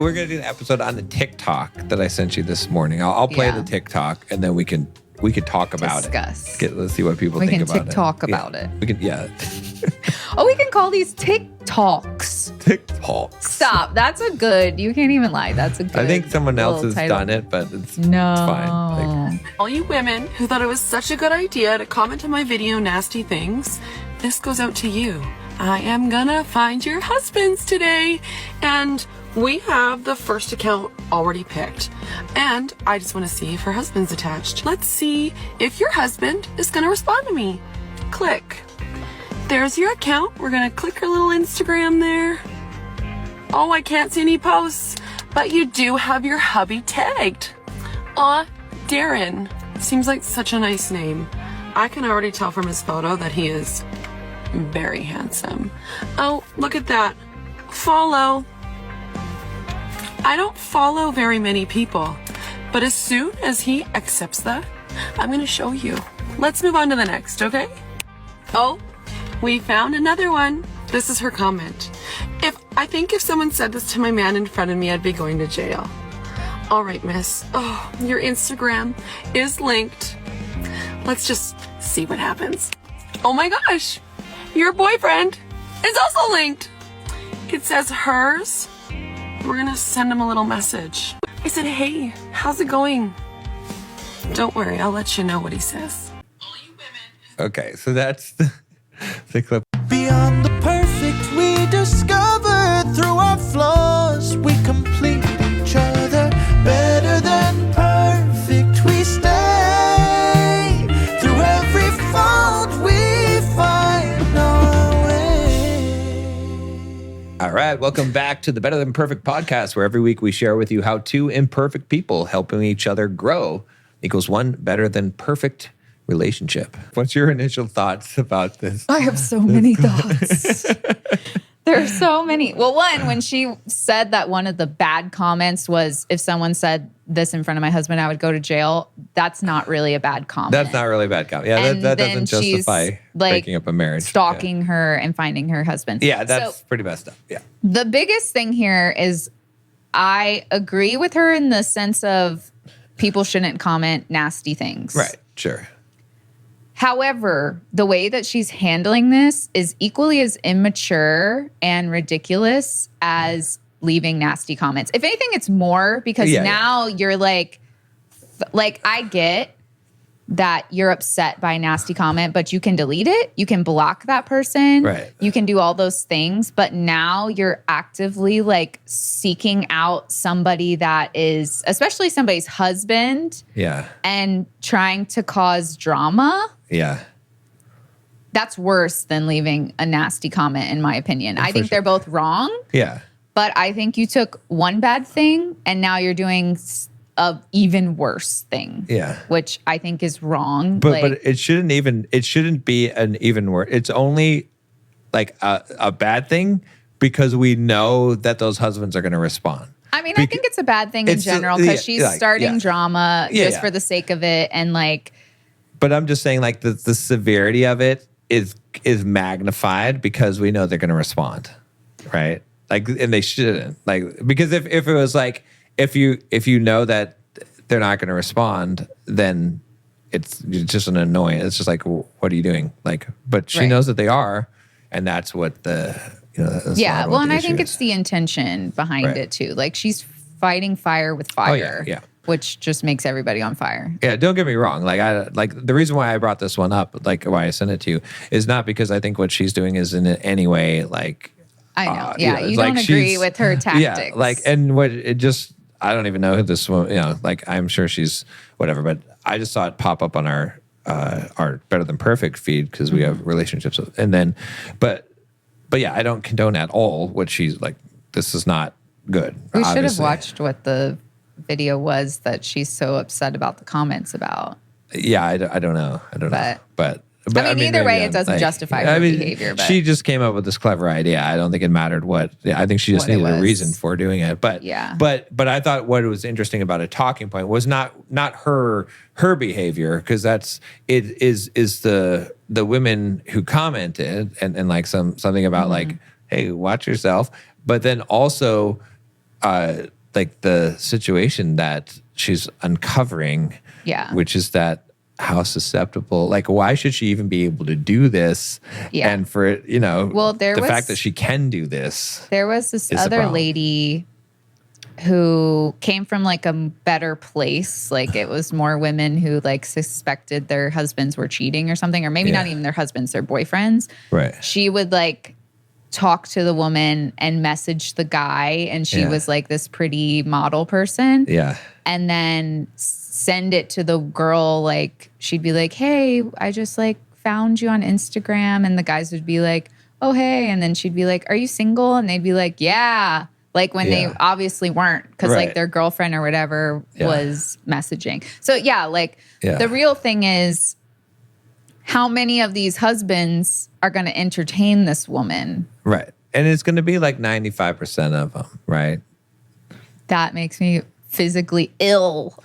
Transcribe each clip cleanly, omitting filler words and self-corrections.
We're going to do an episode on the TikTok that I sent you this morning. I'll play the TikTok and then we can talk about it. Let's see what people think about it. We can TikTok about it. We can, Oh, we can call these TikToks. TikToks. Stop. That's a good, you can't even lie. That's a good I think someone else has title. done it, but it's fine. No. All you women who thought it was such a good idea to comment on my video nasty things, this goes out to you. I am gonna find your husbands today. And we have the first account already picked. And I just want to see if her husband's attached. Let's see if your husband is going to respond to me. Click. There's your account. We're going to click her little Instagram there. Oh, I can't see any posts, but you do have your hubby tagged. Aw, Darren. Seems like such a nice name. I can already tell from his photo that he is very handsome. Oh, look at that. Follow. I don't follow very many people, but as soon as he accepts that, I'm going to show you. Let's move on to the next, okay? Oh, we found another one. This is her comment. I think if someone said this to my man in front of me, I'd be going to jail. All right, miss. Oh, your Instagram is linked. Let's just see what happens. Oh my gosh, your boyfriend is also linked. It says hers. We're gonna send him a little message. I said, hey, how's it going? Don't worry, I'll let you know what he says. All you women. Okay, so that's the clip. Beyond the perfect we discover, through our flaws we complete each other. Better than perfect we stay. Through every fault we find our way. All right, welcome back to the Better Than Perfect podcast, where every week we share with you how two imperfect people helping each other grow equals one better than perfect relationship. What's your initial thoughts about this? I have so many thoughts. There are so many. Well, one, when she said that one of the bad comments was, if someone said this in front of my husband, I would go to jail. That's not really a bad comment. That's not really a bad comment. Yeah, that doesn't justify like, breaking up a marriage. Stalking her and finding her husband. Yeah, that's pretty messed up. Yeah. The biggest thing here is I agree with her in the sense of people shouldn't comment nasty things. Right, sure. However, the way that she's handling this is equally as immature and ridiculous as leaving nasty comments. If anything, it's more because now you're like I get that you're upset by a nasty comment, but you can delete it. You can block that person. Right. You can do all those things. But now you're actively like seeking out somebody that is, especially somebody's husband. Yeah. And trying to cause drama. Yeah. That's worse than leaving a nasty comment, in my opinion. I think they're both wrong. Yeah. But I think you took one bad thing and now you're doing a even worse thing. Yeah. Which I think is wrong. But it shouldn't be an even worse. It's only like a bad thing because we know that those husbands are going to respond. I mean, I think it's a bad thing in general because she's starting drama just for the sake of it and like. But I'm just saying, like, the severity of it is magnified because we know they're going to respond, right? Like, and they shouldn't. Like, because if it was like, if you know that they're not going to respond, then it's just an annoyance. It's just like, well, what are you doing? Like, but she knows that they are, and that's what the that's well, and I think it's the intention behind it too. Like, she's fighting fire with fire. Yeah. Which just makes everybody on fire. Yeah, don't get me wrong. Like the reason why I brought this one up, like why I sent it to you, is not because I think what she's doing is in any way like. I know. You don't agree with her tactics. Yeah, like, and what it just, I don't even know who this one. Like I'm sure she's whatever, but I just saw it pop up on our Better Than Perfect feed because we have relationships with, and then, but yeah, I don't condone at all what she's like. This is not good. We should have watched what the video was that she's so upset about the comments about. Yeah, I don't know. But I mean, either way, it doesn't justify her behavior. But she just came up with this clever idea. I don't think it mattered what. I think she just needed a reason for doing it. But but I thought what was interesting about a talking point was not her behavior, because that's it is the women who commented and like something about like, hey, watch yourself. But then also like the situation that she's uncovering, Yeah. which is that how susceptible, like why should she even be able to do this? Yeah. And for it, you know, Well, the fact that she can do this. There was this is the other problem. lady who came from like a better place. Like it was more women who like suspected their husbands were cheating or something, or maybe not even their husbands, their boyfriends. Right. She would like talk to the woman and message the guy, and she was like this pretty model person. Yeah. And then send it to the girl. Like she'd be like, hey, I just like found you on Instagram. And the guys would be like, oh, hey. And then she'd be like, are you single? And they'd be like, yeah. Like when they obviously weren't, because like their girlfriend or whatever was messaging. So like the real thing is, how many of these husbands are going to entertain this woman? Right. And it's going to be like 95% of them, right? That makes me physically ill.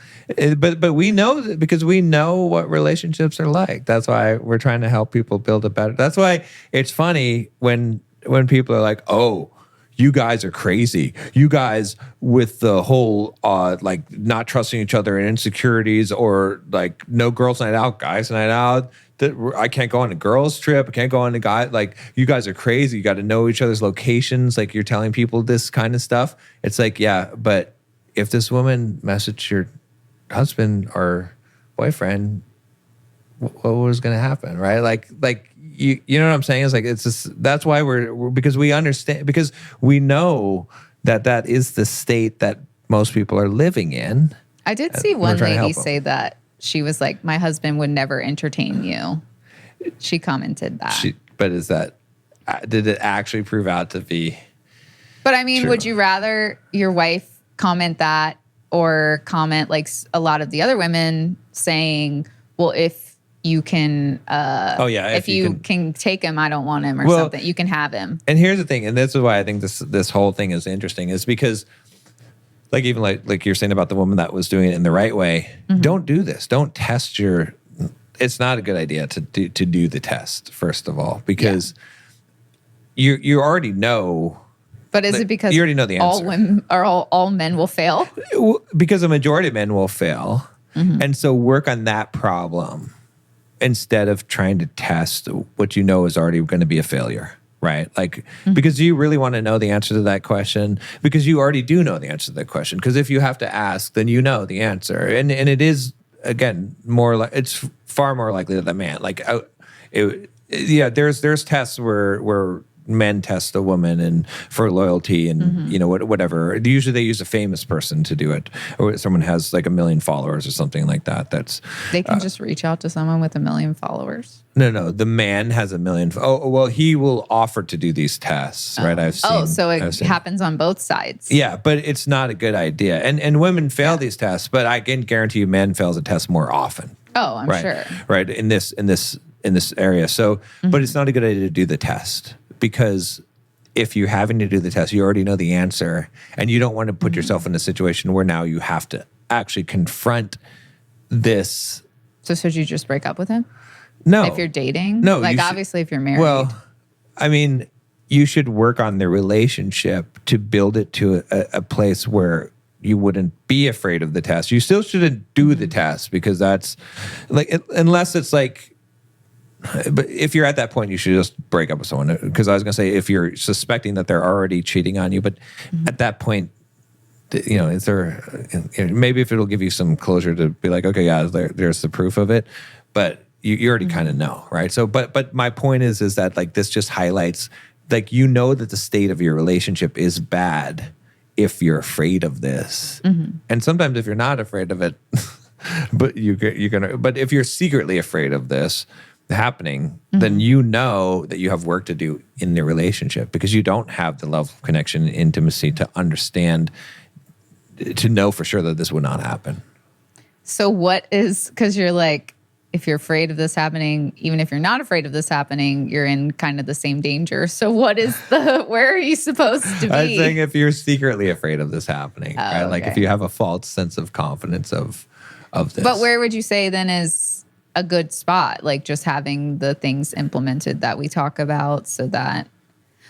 But we know that because we know what relationships are like. That's why we're trying to help people build a better. That's why it's funny when people are like, "Oh, you guys are crazy. You guys with the whole like not trusting each other and insecurities, or like no girls' night out, guys' night out. That I can't go on a girls' trip. I can't go on a guy. Like you guys are crazy. You got to know each other's locations. Like you're telling people this kind of stuff. It's like, yeah, but if this woman messaged your husband or boyfriend, what was going to happen, right? Like you know what I'm saying? It's like it's just, that's why we're because we understand, because we know that is the state that most people are living in. I did see one lady say that she was like, my husband would never entertain you. She commented that. But is that, did it actually prove out to be? But I mean, true? Would you rather your wife comment that, or comment like a lot of the other women saying, well, if you can, if you can take him, I don't want him, or something. You can have him. And here's the thing, and this is why I think this whole thing is interesting, is because like even like you're saying about the woman that was doing it in the right way, don't do this. Don't test it's not a good idea to do the test, first of all, because you already know. But is it because you already know the answer? All women or all men will fail? Because a majority of men will fail. And so work on that problem instead of trying to test what you know is already going to be a failure, right? Like, because you really want to know the answer to that question, because you already do know the answer to that question. Because if you have to ask, then you know the answer. And it is, again, more like, it's far more likely that the man, like, there's tests where men test a woman and for loyalty and you know whatever. Usually they use a famous person to do it, or someone has like 1 million followers or something like that. They can just reach out to someone with 1 million followers. No, the man has 1 million. Oh well, he will offer to do these tests, right? I've seen. So it happens on both sides. Yeah, but it's not a good idea. And women fail these tests, but I can guarantee you, men fails a test more often. Oh, I'm sure. Right in this area. So, but it's not a good idea to do the test. Because if you're having to do the test, you already know the answer, and you don't want to put yourself in a situation where now you have to actually confront this. So should you just break up with him? No. If you're dating? No. Like, obviously, if you're married. Well, I mean, you should work on the relationship to build it to a place where you wouldn't be afraid of the test. You still shouldn't do the test, because that's like, unless it's like, but if you're at that point, you should just break up with someone. Because I was going to say, if you're suspecting that they're already cheating on you, but at that point, you know, is there, maybe if it'll give you some closure to be like, okay, yeah, there's the proof of it, but you already kind of know, right? So, but my point is that like this just highlights, like, you know that the state of your relationship is bad if you're afraid of this, and sometimes if you're not afraid of it, but you're gonna. But if you're secretly afraid of this happening, then you know that you have work to do in the relationship, because you don't have the level of connection and intimacy to understand, to know for sure that this would not happen. So what is, because you're like, if you're afraid of this happening, even if you're not afraid of this happening, you're in kind of the same danger. So what is where are you supposed to be? I'm saying if you're secretly afraid of this happening, right? Okay. Like if you have a false sense of confidence of this. But where would you say then is a good spot? Like just having the things implemented that we talk about, so that,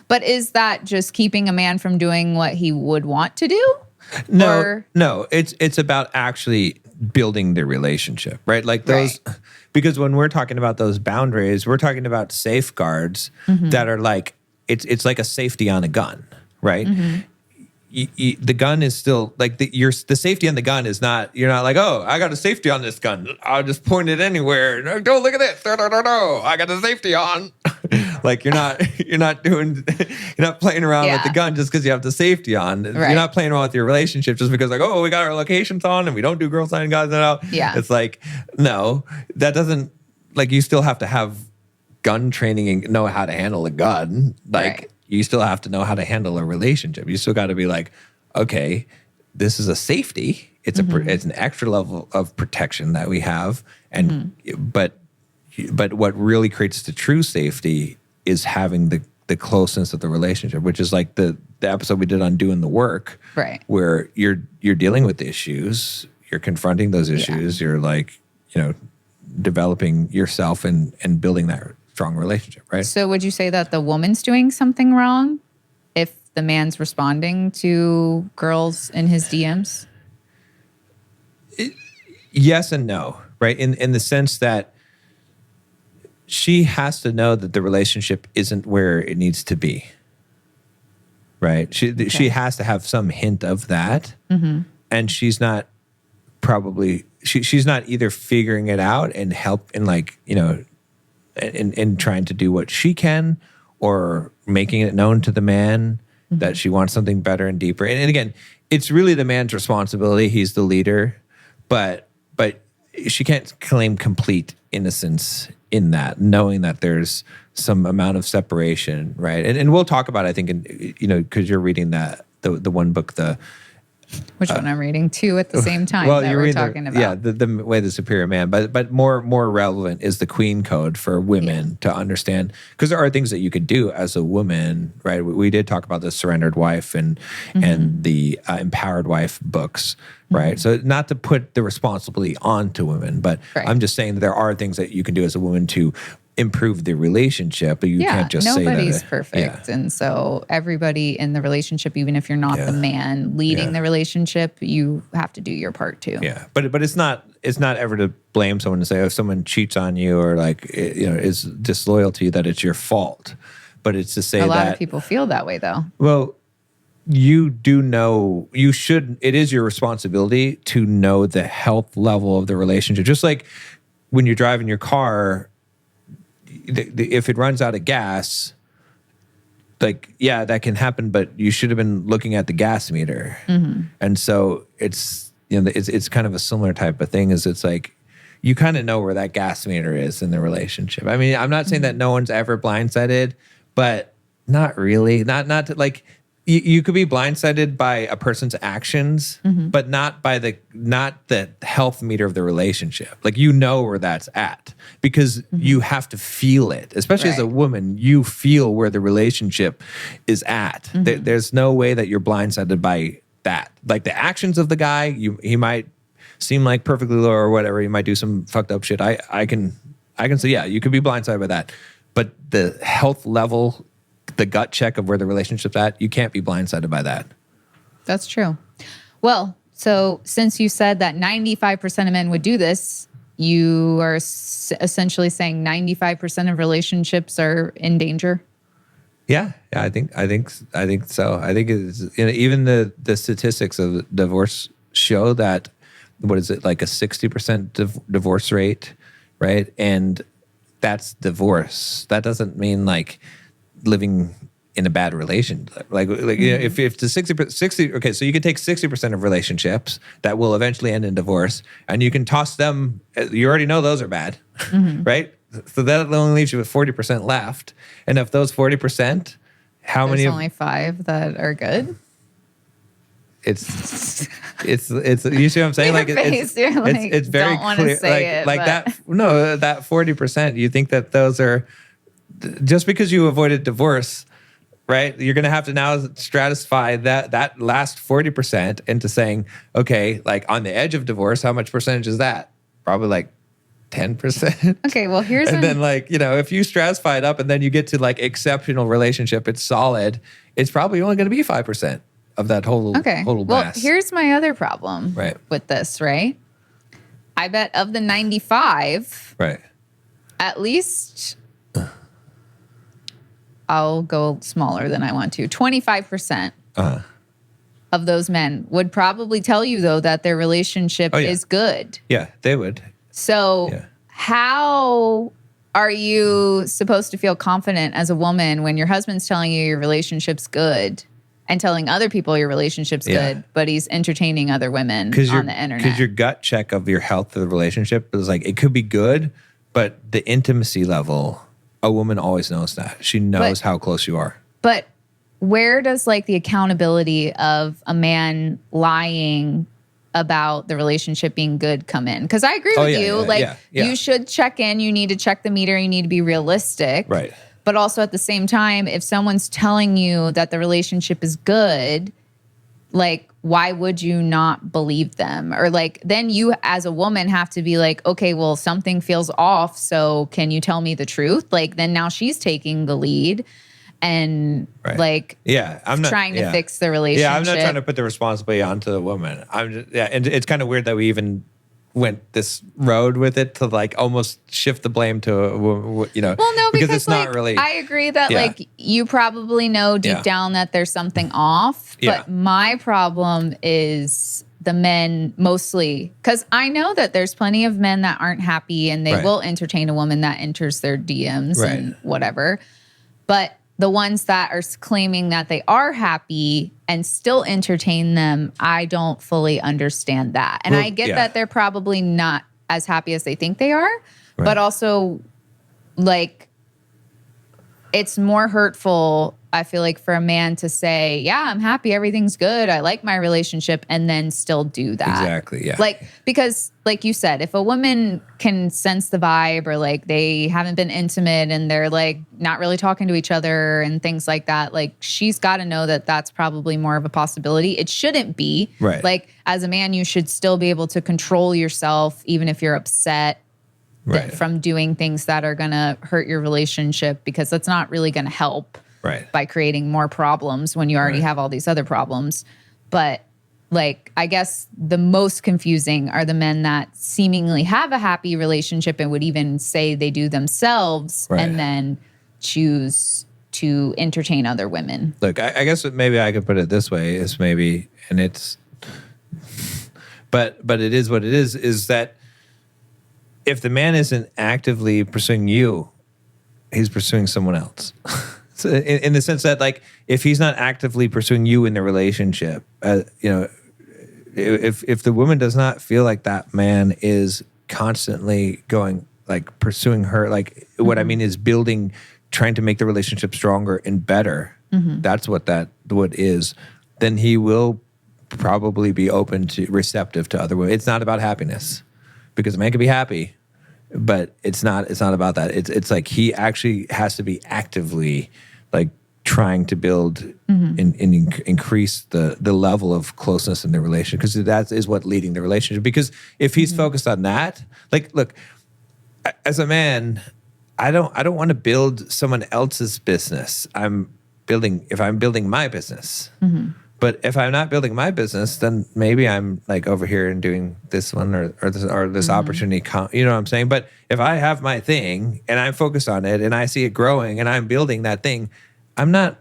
But is that just keeping a man from doing what he would want to do? No, it's about actually building the relationship, right? Like those, because when we're talking about those boundaries, we're talking about safeguards that are like, it's like a safety on a gun, right? The gun is still like the safety on the gun is not, you're not like, oh, I got a safety on this gun, I'll just point it anywhere. No, don't look at this. No, I got the safety on. Like you're not playing around with the gun just because you have the safety on. You're not playing around with your relationship just because like, oh, we got our locations on and we don't do girl sign guys out. Yeah. It's like, no, that doesn't, like you still have to have gun training and know how to handle a gun. Like you still have to know how to handle a relationship. You still got to be like, okay, this is a safety. It's it's an extra level of protection that we have. And but what really creates the true safety is having the closeness of the relationship, which is like the episode we did on doing the work, where you're dealing with issues, you're confronting those issues, you're like, developing yourself and building that strong relationship, right? So would you say that the woman's doing something wrong if the man's responding to girls in his DMs? Yes and no, right? In the sense that she has to know that the relationship isn't where it needs to be, right? She has to have some hint of that, and she's not probably she's not either figuring it out and help and like in trying to do what she can, or making it known to the man that she wants something better and deeper. And again, it's really the man's responsibility. He's the leader, but she can't claim complete innocence in that, knowing that there's some amount of separation, right? And we'll talk about it, I think, because you're reading the one book, which one I'm reading? Two at the same time. Well, that you're we're reading talking about. the way the superior man, but more relevant is the Queen Code for women to understand, because there are things that you could do as a woman, right? We did talk about the Surrendered Wife and the Empowered Wife books, right? So not to put the responsibility onto women, but I'm just saying that there are things that you can do as a woman to improve the relationship, but you can't just say that. Nobody's perfect. And so everybody in the relationship, even if you're not the man leading the relationship, you have to do your part too. Yeah. But it's not ever to blame someone and say, if someone cheats on you or like, is disloyal to you, that it's your fault. But it's to say that a lot of people feel that way though. Well, you do know, it is your responsibility to know the health level of the relationship. Just like when you're driving your car, if it runs out of gas, like, that can happen, but you should have been looking at the gas meter. And so it's kind of a similar type of thing. Is it's like, you kind of know where that gas meter is in the relationship. I mean, I'm not saying that no one's ever blindsided, but not really. Not to, like, you could be blindsided by a person's actions, but not the health meter of the relationship. Like, where that's at, because you have to feel it. Especially as a woman, you feel where the relationship is at. There's no way that you're blindsided by that. Like the actions of the guy, he might seem like perfectly loyal or whatever. He might do some fucked up shit. I can say, you could be blindsided by that. But the health level, the gut check of where the relationship's at, you can't be blindsided by that. That's true. Well, so since you said that 95% of men would do this, you are essentially saying 95% of relationships are in danger? Yeah, I think so. I think it's, even the statistics of divorce show that, what is it, like a 60% divorce rate, right? And that's divorce. That doesn't mean like living in a bad relationship. Like if the 60, okay, so you can take 60% of relationships that will eventually end in divorce, and you can toss them. You already know those are bad, right? So that only leaves you with 40% left. And of those 40%, how many? There's only 5 that are good. It's you see what I'm saying? Like it's very don't want to say like that. No, that 40%. You think that those are, just because you avoided divorce, right? You're going to have to now stratify that last 40% into saying, okay, like on the edge of divorce, how much percentage is that? Probably like 10%. Okay, well, here's and then like, if you stratify it up and then you get to like exceptional relationship, it's solid, it's probably only going to be 5% of that total well, mass. here's my other problem with this, right? I bet of the 95, at least I'll go smaller than I want to. 25% of those men would probably tell you, though, that their relationship is good. Yeah, they would. So how are you supposed to feel confident as a woman when your husband's telling you your relationship's good and telling other people your relationship's good, but he's entertaining other women on the internet? Because your gut check of your health of the relationship is like, it could be good, but the intimacy level, a woman always knows that. She knows how close you are. But where does like the accountability of a man lying about the relationship being good come in? Because I agree with you. You should check in. You need to check the meter. You need to be realistic. Right. But also at the same time, if someone's telling you that the relationship is good, like, why would you not believe them? Or like, then you as a woman have to be like, okay, well, something feels off. So can you tell me the truth? Like, then now she's taking the lead and I'm not trying to fix the relationship. Yeah, I'm not trying to put the responsibility onto the woman. And it's kind of weird that we even went this road with it to like almost shift the blame to well, no, because it's like, not really. I agree that like you probably know deep down that there's something off, but my problem is the men mostly, because I know that there's plenty of men that aren't happy and they will entertain a woman that enters their DMs and whatever, but the ones that are claiming that they are happy and still entertain them, I don't fully understand that. And I get that they're probably not as happy as they think they are, but also, like, it's more hurtful, I feel like, for a man to say, yeah, I'm happy, everything's good, I like my relationship, and then still do that. Exactly, yeah. Like, because, like you said, if a woman can sense the vibe or, like, they haven't been intimate and they're, like, not really talking to each other and things like that, like, she's got to know that that's probably more of a possibility. It shouldn't be. Right. Like, as a man, you should still be able to control yourself, even if you're upset. From doing things that are going to hurt your relationship, because that's not really going to help by creating more problems when you already have all these other problems. But like, I guess the most confusing are the men that seemingly have a happy relationship and would even say they do themselves and then choose to entertain other women. Look, I guess maybe I could put it this way is maybe, and it's, but it is what it is that if the man isn't actively pursuing you, he's pursuing someone else. So in the sense that, like, if he's not actively pursuing you in the relationship, if the woman does not feel like that man is constantly going, like, pursuing her, like, what I mean is building, trying to make the relationship stronger and better. That's what is. Then he will probably be receptive to other women. It's not about happiness. Because a man can be happy, but it's not about that. It's like he actually has to be actively, like, trying to build and increase the level of closeness in the relationship, because that is what leading the relationship. Because if he's focused on that, like, look, as a man, I don't want to build someone else's business. If I'm building my business. But if I'm not building my business, then maybe I'm like over here and doing this one or this opportunity. You know what I'm saying? But if I have my thing and I'm focused on it and I see it growing and I'm building that thing, I'm not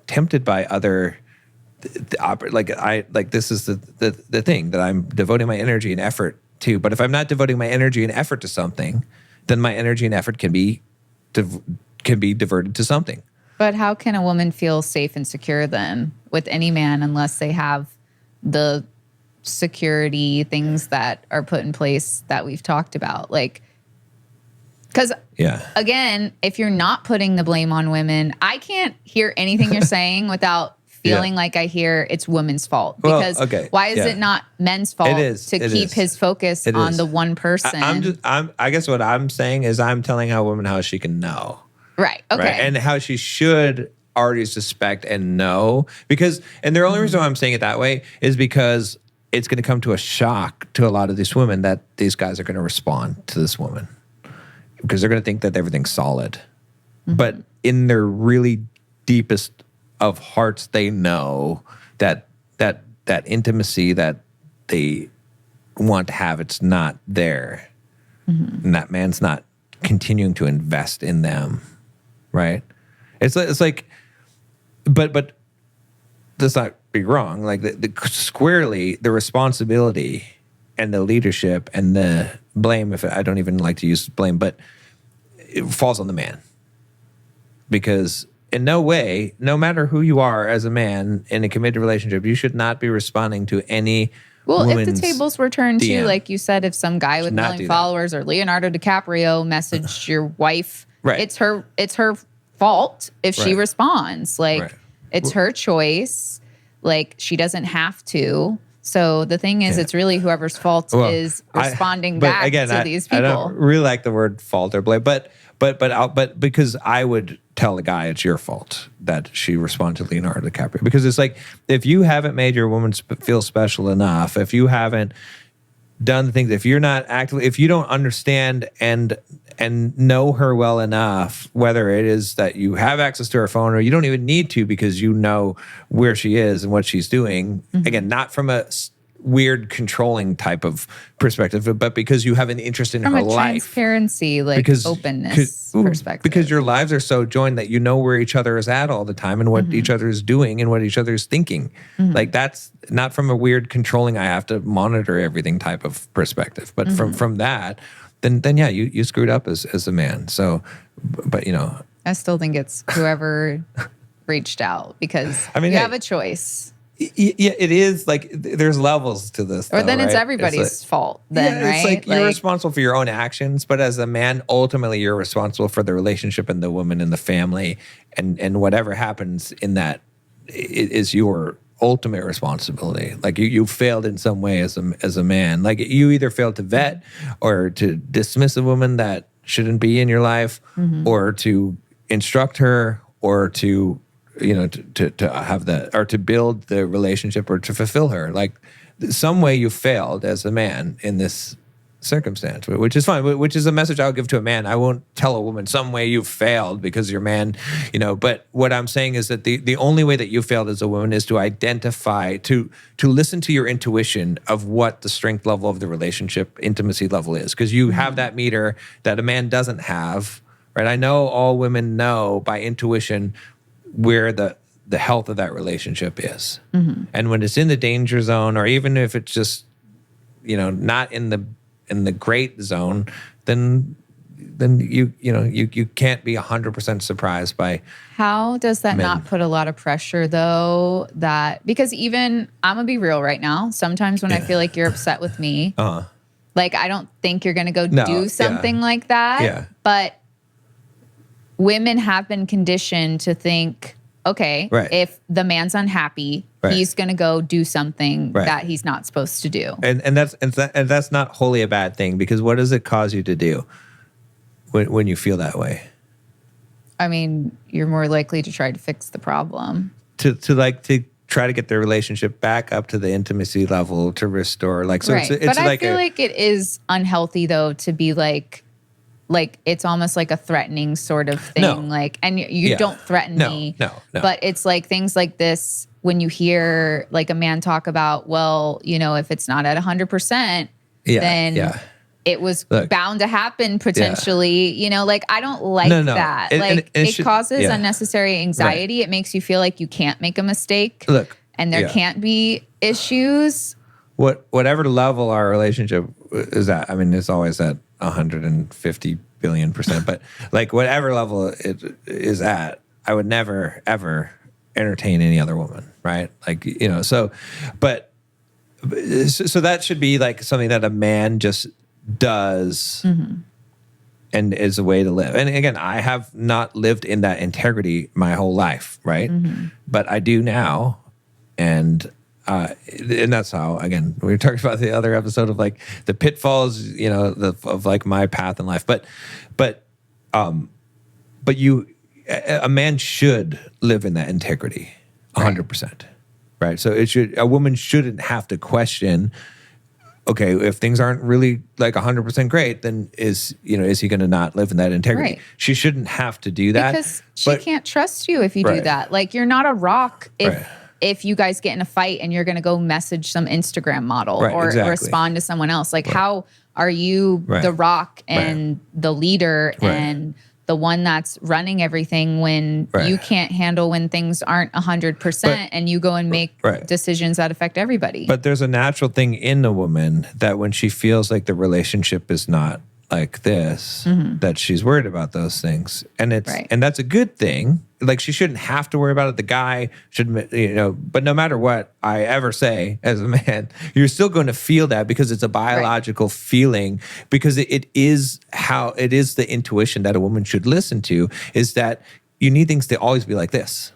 tempted by other. This is the thing that I'm devoting my energy and effort to. But if I'm not devoting my energy and effort to something, then my energy and effort can be diverted to something. But how can a woman feel safe and secure then with any man unless they have the security things that are put in place that we've talked about? Like, because again, if you're not putting the blame on women, I can't hear anything you're saying without feeling like I hear it's women's fault. Because why is it not men's fault to keep his focus on the one person? I guess what I'm saying is I'm telling a woman how she can know. Right. Okay. Right? And how she should already suspect and know. And the only reason why I'm saying it that way is because it's going to come to a shock to a lot of these women that these guys are going to respond to this woman because they're going to think that everything's solid. But in their really deepest of hearts, they know that intimacy that they want to have, it's not there. And that man's not continuing to invest in them, right? It's like, but let's not be wrong. Like squarely, the responsibility and the leadership and the blame, if I don't even like to use blame, but it falls on the man. Because in no way, no matter who you are as a man in a committed relationship, you should not be responding to any Well, if the tables were turned DM. to, like you said, if some guy with Should not million do that. followers or Leonardo DiCaprio messaged your wife, Right. it's her fault if she Right. responds. Like Right. it's her choice. Like she doesn't have to. So the thing is, it's really whoever's fault is responding but back again, to these people. I don't really like the word fault or blame, but because I would tell a guy it's your fault that she responded to Leonardo DiCaprio, because it's like, if you haven't made your woman feel special enough, if you haven't done the things, if you're not actively, if you don't understand and know her well enough, whether it is that you have access to her phone or you don't even need to because you know where she is and what she's doing, again, not from a weird controlling type of perspective, but because you have an interest in From her a life. transparency, like openness perspective. Because your lives are so joined that you know where each other is at all the time and what each other is doing and what each other is thinking. Like that's not from a weird controlling, I have to monitor everything type of perspective. But from that, then yeah, you screwed up as a man. So, but you know, I still think it's whoever reached out, because I mean, you hey, have a choice. Yeah, it is like there's levels to this. Or then it's right? everybody's fault then, right? It's like you're responsible for your own actions, but as a man, ultimately you're responsible for the relationship and the woman and the family, and whatever happens in that is your ultimate responsibility. Like you failed in some way as a man. Like you either failed to vet or to dismiss a woman that shouldn't be in your life, or to instruct her, or to to have that, or to build the relationship, or to fulfill her. Like some way you failed as a man in this circumstance, which is fine, which is a message I'll give to a man. I won't tell a woman some way you failed because you're a man, but what I'm saying is that the only way that you failed as a woman is to identify, to listen to your intuition of what the strength level of the relationship intimacy level is, because you have that meter that a man doesn't have, right? I know all women know by intuition where the health of that relationship is. And when it's in the danger zone, or even if it's just, not in the great zone, then you can't be 100% surprised by. How does that men. not put a lot of pressure though? Because even, I'm gonna be real right now, sometimes when I feel like you're upset with me, like I don't think you're gonna go do something like that. Yeah. But women have been conditioned to think, okay, Right. if the man's unhappy, Right. he's going to go do something Right. that he's not supposed to do. And that's not wholly a bad thing, because what does it cause you to do when you feel that way? I mean, you're more likely to try to fix the problem. To try to get their relationship back up to the intimacy level, to restore. Like, so right. it's But like I feel like it is unhealthy though to be like it's almost like a threatening sort of thing. No. Like, and you don't threaten me. No. But it's like things like this, when you hear like a man talk about, well, if it's not at 100%, then it was bound to happen potentially, like I don't like that. And it causes unnecessary anxiety. It makes you feel like you can't make a mistake. And there can't be issues. Whatever level our relationship is at, I mean, it's always at 150 billion %, but like whatever level it is at, I would never ever entertain any other woman, right? Like, so that should be like something that a man just does and is a way to live. And again, I have not lived in that integrity my whole life, right? But I do now. And that's how, again, we were talking about the other episode of like the pitfalls, of like my path in life. But a man should live in that integrity 100%. right? So a woman shouldn't have to question, okay, if things aren't really like 100% great, then is he going to not live in that integrity? Right. She shouldn't have to do that. Because she can't trust you if you do that. Like, you're not a rock if you guys get in a fight and you're going to go message some Instagram model or respond to someone else. Like, how are you the rock and the leader and the one that's running everything when you can't handle when things aren't 100% and you go and make decisions that affect everybody? But there's a natural thing in a woman that when she feels like the relationship is not like this, that she's worried about those things. And and that's a good thing. Like, she shouldn't have to worry about it. The guy should, but no matter what I ever say as a man, you're still going to feel that because it's a biological feeling, because it is the intuition that a woman should listen to, is that you need things to always be like this.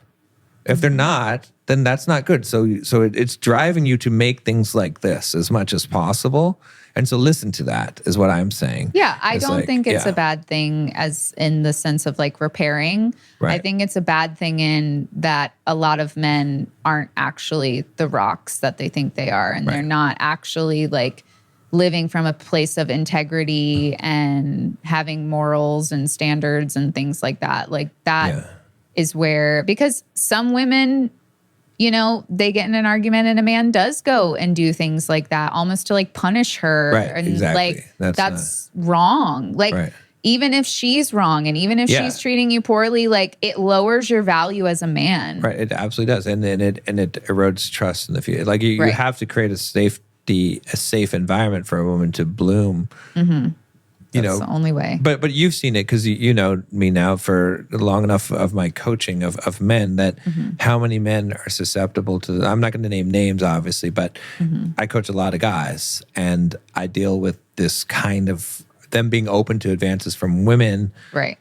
If they're not, then that's not good. So it's driving you to make things like this as much as possible. And so listen to that is what I'm saying. Yeah, I don't think it's a bad thing as in the sense of like repairing. I think it's a bad thing in that a lot of men aren't actually the rocks that they think they are. And they're not actually like living from a place of integrity and having morals and standards and things like that. Like that is where, because some women, they get in an argument and a man does go and do things like that, almost to like punish her. Right, and like, that's wrong. Like, even if she's wrong and even if she's treating you poorly, like, it lowers your value as a man. Right, it absolutely does. And it erodes trust in the future. Like, you have to create a safe environment for a woman to bloom. That's the only way. But you've seen it because you know me now for long enough of my coaching of men that how many men are susceptible to, I'm not going to name names obviously, but I coach a lot of guys and I deal with this kind of them being open to advances from women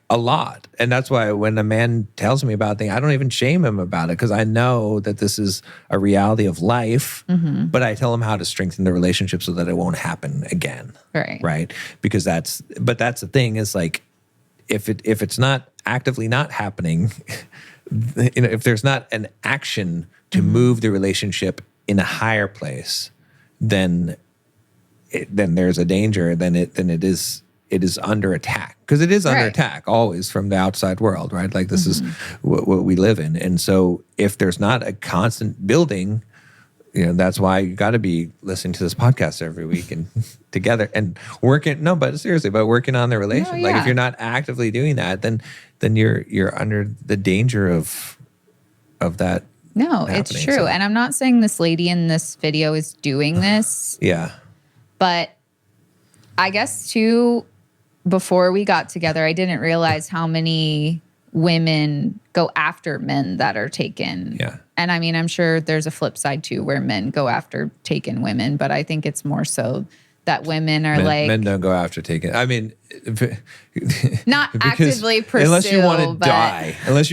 a lot. And that's why when a man tells me about things, I don't even shame him about it because I know that this is a reality of life, but I tell him how to strengthen the relationship so that it won't happen again. Right? Because that's the thing is like, if it's not actively not happening, if there's not an action to move the relationship in a higher place, then there's a danger. Then it is under attack, because it is under attack always from the outside world, right? Like this is what we live in, and so if there's not a constant building, that's why you got to be listening to this podcast every week and together and working. No, but seriously, about working on the relationship. Like if you're not actively doing that, then you're under the danger of that. No, it's true, and I'm not saying this lady in this video is doing this. But I guess, too, before we got together, I didn't realize how many women go after men that are taken. And I mean, I'm sure there's a flip side, too, where men go after taken women. But I think it's more so that women are men don't go after taken. I mean, not actively pursue. Unless you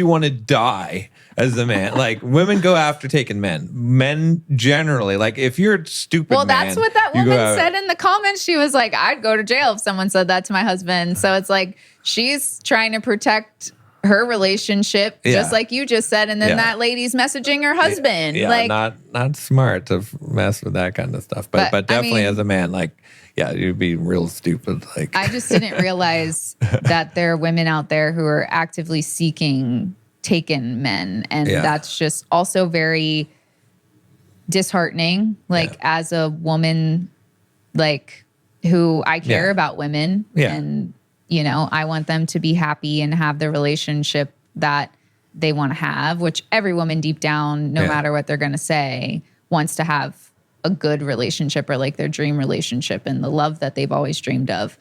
want to die as a man. Like, women go after taken men. Men generally, like, if you're a stupid man. Well, that's what that woman said in the comments. She was like, I'd go to jail if someone said that to my husband. So it's like, she's trying to protect her relationship, just like you just said. And then that lady's messaging her husband. Like, not smart to mess with that kind of stuff. But definitely as a man, like, you'd be real stupid. Like, I just didn't realize that there are women out there who are actively seeking taken men, and that's just also very disheartening. Like, as a woman, like, who I care about women, and I want them to be happy and have the relationship that they want to have, which every woman deep down, no matter what they're going to say, wants to have a good relationship, or like their dream relationship and the love that they've always dreamed of.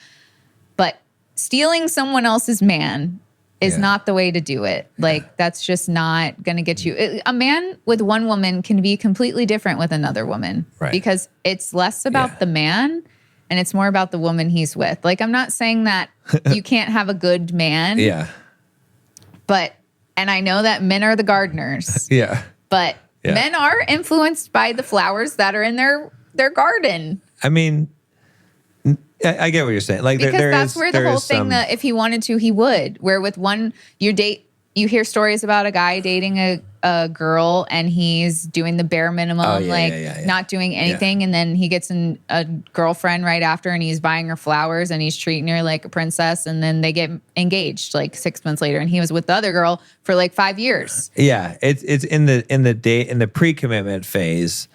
But stealing someone else's man is not the way to do it. Like, that's just not going to get you. A man with one woman can be completely different with another woman, because it's less about the man and it's more about the woman he's with. Like, I'm not saying that you can't have a good man. But, and I know that men are the gardeners. But men are influenced by the flowers that are in their garden. I mean, I get what you're saying. Like, because that's where the whole thing that if he wanted to, he would. Where with one, you hear stories about a guy dating a a girl and he's doing the bare minimum, not doing anything. And then he gets a girlfriend right after and he's buying her flowers and he's treating her like a princess. And then they get engaged like 6 months later. And he was with the other girl for like 5 years. Yeah. It's in the pre-commitment phase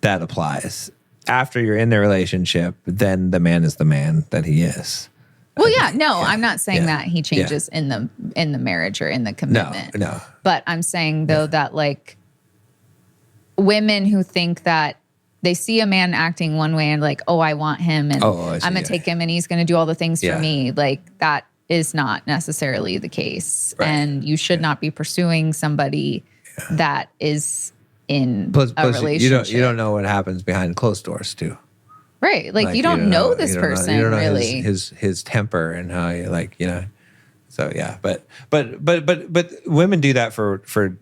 that applies. After you're in the relationship, then the man is the man that he is. Well, I'm not saying that he changes in the marriage or in the commitment. No. But I'm saying though that like women who think that they see a man acting one way and like, oh, I want him and I'm gonna take him and he's gonna do all the things for me. Like that is not necessarily the case, and you should not be pursuing somebody that is in a relationship. You don't know what happens behind closed doors too. Right. Like you don't know this person you don't know really. His temper and how you like, So yeah, but women do that for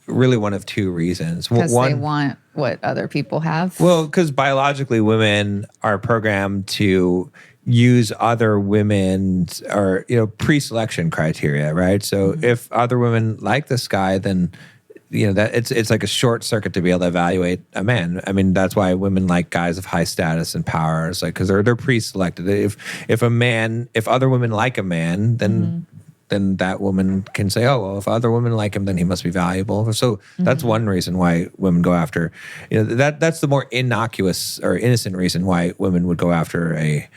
really one of two reasons. Because they want what other people have. Well, because biologically women are programmed to use other women's or pre-selection criteria, right? So if other women like this guy, then that it's like a short circuit to be able to evaluate a man. I mean, that's why women like guys of high status and power. It's like because they're pre-selected. If other women like a man, then that woman can say, oh well, if other women like him, then he must be valuable. So that's one reason why women go after. That's the more innocuous or innocent reason why women would go after a.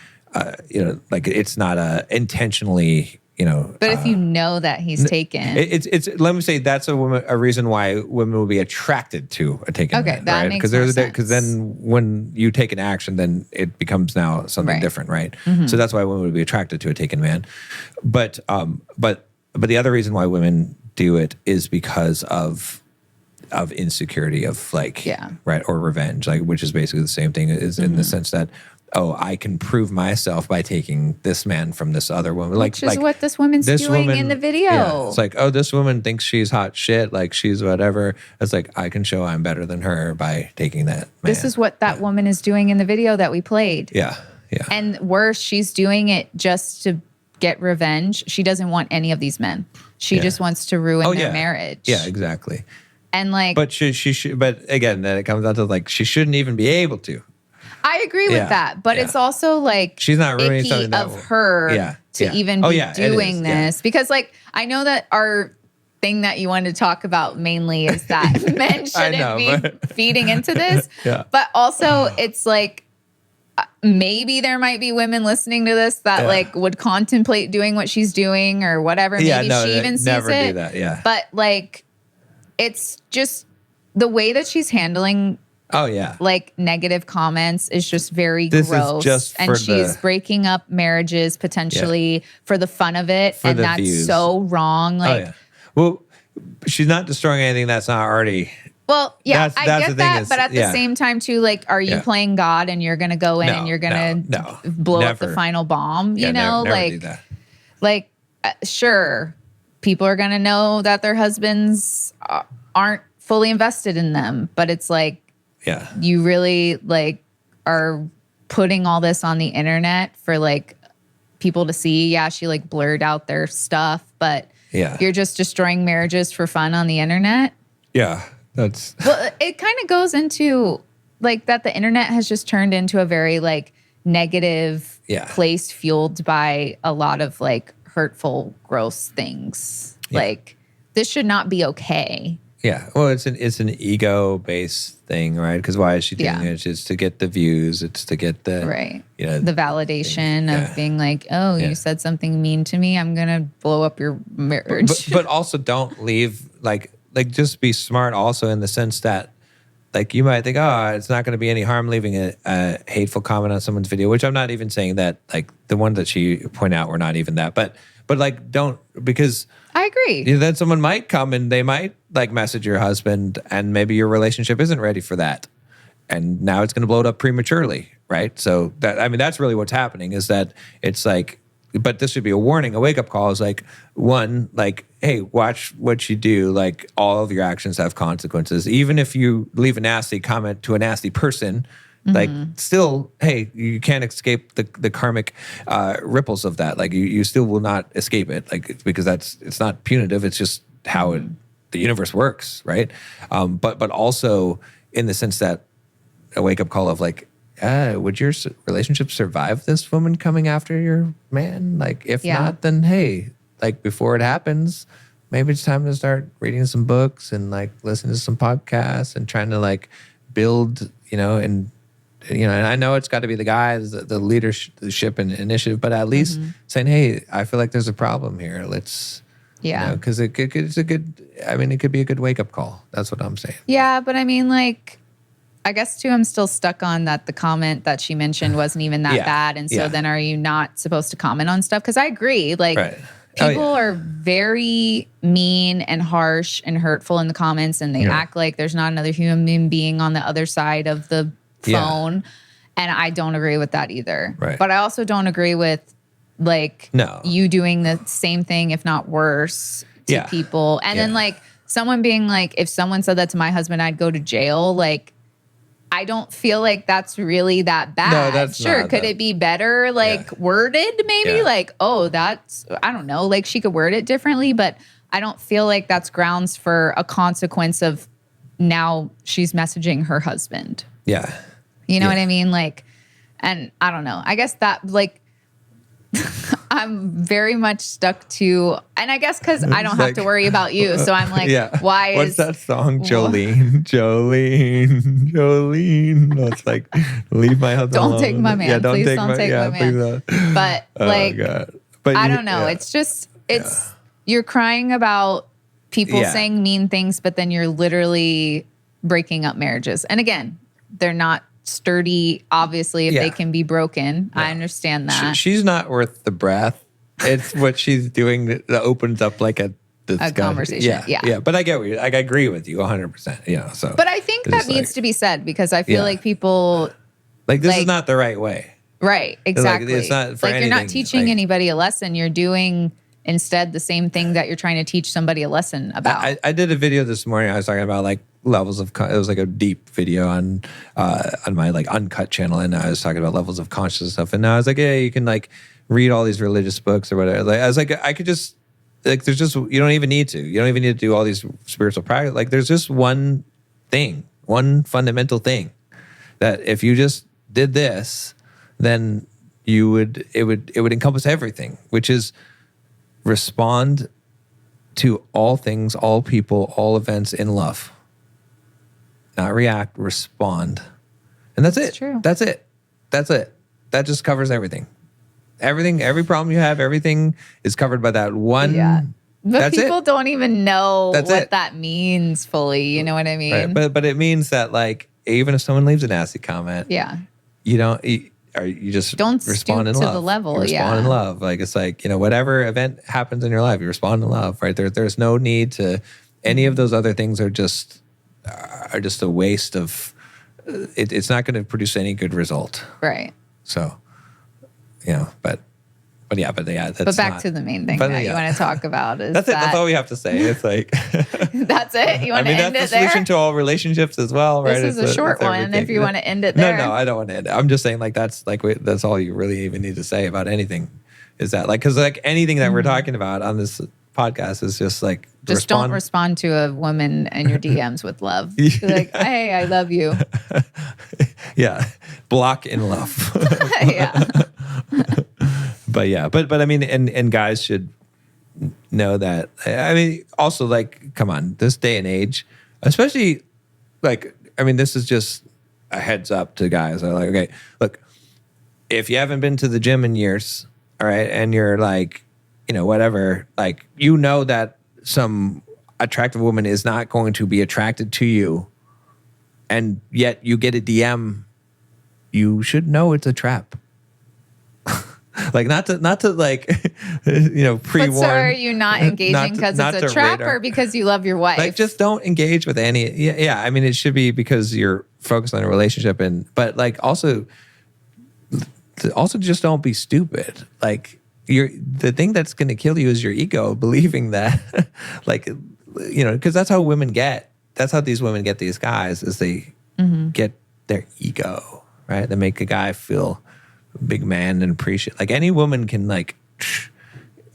Like it's not a intentionally. But if you know that he's taken, it's. Let me say that's a reason why women will be attracted to a taken man, that right? makes more sense. Because then when you take an action, then it becomes now something different, right? So that's why women would be attracted to a taken man. But the other reason why women do it is because of insecurity, of like right, or revenge, like which is basically the same thing, is in the sense that. Oh, I can prove myself by taking this man from this other woman. Which is what this woman's doing in the video. Yeah, it's like, oh, this woman thinks she's hot shit, like she's whatever. It's like, I can show I'm better than her by taking that man. This is what that woman is doing in the video that we played. Yeah. And worse, she's doing it just to get revenge. She doesn't want any of these men. She just wants to ruin their marriage. Yeah, exactly. And like, but she should. But again, then it comes down to like she shouldn't even be able to. I agree with that, but it's also like she's not ruining something of her to even be doing this because like I know that our thing that you wanted to talk about mainly is that men shouldn't be feeding into this, but also it's like maybe there might be women listening to this that like would contemplate doing what she's doing or whatever. Maybe she even sees never it. Do that, but like it's just the way that she's handling. Oh yeah, like negative comments is just very gross, and she's breaking up marriages potentially for the fun of it, and that's views. So wrong. Like, well, she's not destroying anything that's not already. Well, yeah, I get that, but at the same time too, like, are you playing God and you're gonna go in and you're gonna blow up the final bomb? You know, never do that. Like, sure, people are gonna know that their husbands aren't fully invested in them, but it's like. Yeah. You really like are putting all this on the internet for like people to see. Yeah, she like blurred out their stuff, but you're just destroying marriages for fun on the internet. Yeah, that's well, it kind of goes into like that the internet has just turned into a very like negative place fueled by a lot of like hurtful, gross things. Like this should not be okay. Yeah, well, it's an ego-based thing, right? Because why is she doing it? It's to get the views. It's to get the the validation of being like, oh, you said something mean to me. I'm gonna blow up your marriage. But also don't leave like just be smart. Also in the sense that like you might think, oh, it's not going to be any harm leaving a hateful comment on someone's video. Which I'm not even saying that like the ones that she pointed out were not even that, but like don't because. I agree. Then someone might come and they might like message your husband and maybe your relationship isn't ready for that. And now it's going to blow it up prematurely, right? So that's really what's happening is that it's like, but this should be a warning, a wake-up call is like, one, like, hey, watch what you do. Like all of your actions have consequences. Even if you leave a nasty comment to a nasty person, like still, hey, you can't escape the karmic ripples of that. Like you still will not escape it. Like because it's not punitive. It's just how it the universe works, right? But also in the sense that a wake up call of like, would your relationship survive this woman coming after your man? Like, if not, then hey, like before it happens, maybe it's time to start reading some books and like listening to some podcasts and trying to like build, and I know it's got to be the guys, the leadership and initiative, but at least saying, hey, I feel like there's a problem here. Let's, because it could be a good wake up call. That's what I'm saying. Yeah, but I mean, like, I guess too, I'm still stuck on that. The comment that she mentioned wasn't even that bad. And so then are you not supposed to comment on stuff? Because I agree. Like, people are very mean and harsh and hurtful in the comments, and they act like there's not another human being on the other side of the phone. And I don't agree with that either. Right. But I also don't agree with like you doing the same thing, if not worse, to people. And then like someone being like, if someone said that to my husband, I'd go to jail. Like, I don't feel like that's really that bad. No, that's sure. not Could it be better, like worded maybe? Like, oh, that's, I don't know. Like she could word it differently, but I don't feel like that's grounds for a consequence of now she's messaging her husband. Yeah. You know what I mean? Like, and I don't know. I guess that like, I'm very much stuck to, and I guess because I don't have to worry about you. So I'm like, why What's is that song? Jolene. No, it's like, leave my husband alone. Don't take my man. Yeah, Please don't take my man. But like, but I don't know. It's just, you're crying about people saying mean things, but then you're literally breaking up marriages. And again, they're not sturdy, obviously, if they can be broken. I understand that. She's not worth the breath. It's what she's doing that opens up like a conversation. Yeah. But I get what I agree with you 100%. So, but I think that needs to be said because I feel like people like this is not the right way. Right. Exactly. Like, it's not for anything. You're not teaching anybody a lesson. You're doing instead the same thing that you're trying to teach somebody a lesson about. I did a video this morning. I was talking about like levels of, it was like a deep video on my like uncut channel. And I was talking about levels of consciousness stuff. And now I was like, yeah, you can like read all these religious books or whatever. Like, I was like, I could just, like, there's just, you don't even need to. You don't even need to do all these spiritual practice. Like there's just one thing, one fundamental thing that if you just did this, then it would encompass everything, which is respond to all things, all people, all events in love. Not react, respond. And that's it. True. That's it. That just covers everything. Every problem you have, everything is covered by that one. Yeah. But people don't even know what that means fully. You know what I mean? Right. But it means that like, even if someone leaves a nasty comment, you just don't respond in stoop love. To the level, you respond in love. Like it's like, whatever event happens in your life, you respond in love, right? There's no need to, any of those other things are just a waste of, it's not going to produce any good result. Right. So, but that's But back to the main thing that you want to talk about is that's it. That's all we have to say. It's like that's it. You want to end it there? That's the solution to all relationships as well, right? This is a short one. If you want to end it there, no, I don't want to end it. I'm just saying like that's all you really even need to say about anything. Is that like because like anything that we're talking about on this podcast is just like don't respond to a woman in your DMs with love. Be like, hey, I love you. Yeah, block in love. Yeah. But I mean, and guys should know that. I mean, also like, come on, this day and age, especially like, I mean, this is just a heads up to guys. They're like, okay, look, if you haven't been to the gym in years, all right, and you're like, whatever, like, that some attractive woman is not going to be attracted to you, and yet you get a DM, you should know it's a trap. Like not to like pre-warn. But so are you not engaging because it's a trap or because you love your wife? Like just don't engage with any. Yeah. I mean, it should be because you're focused on a relationship, but like also just don't be stupid. Like the thing that's going to kill you is your ego, believing that, like because that's how women get. That's how these women get these guys is they get their ego, right? They make a guy feel big man and appreciate. Like any woman can like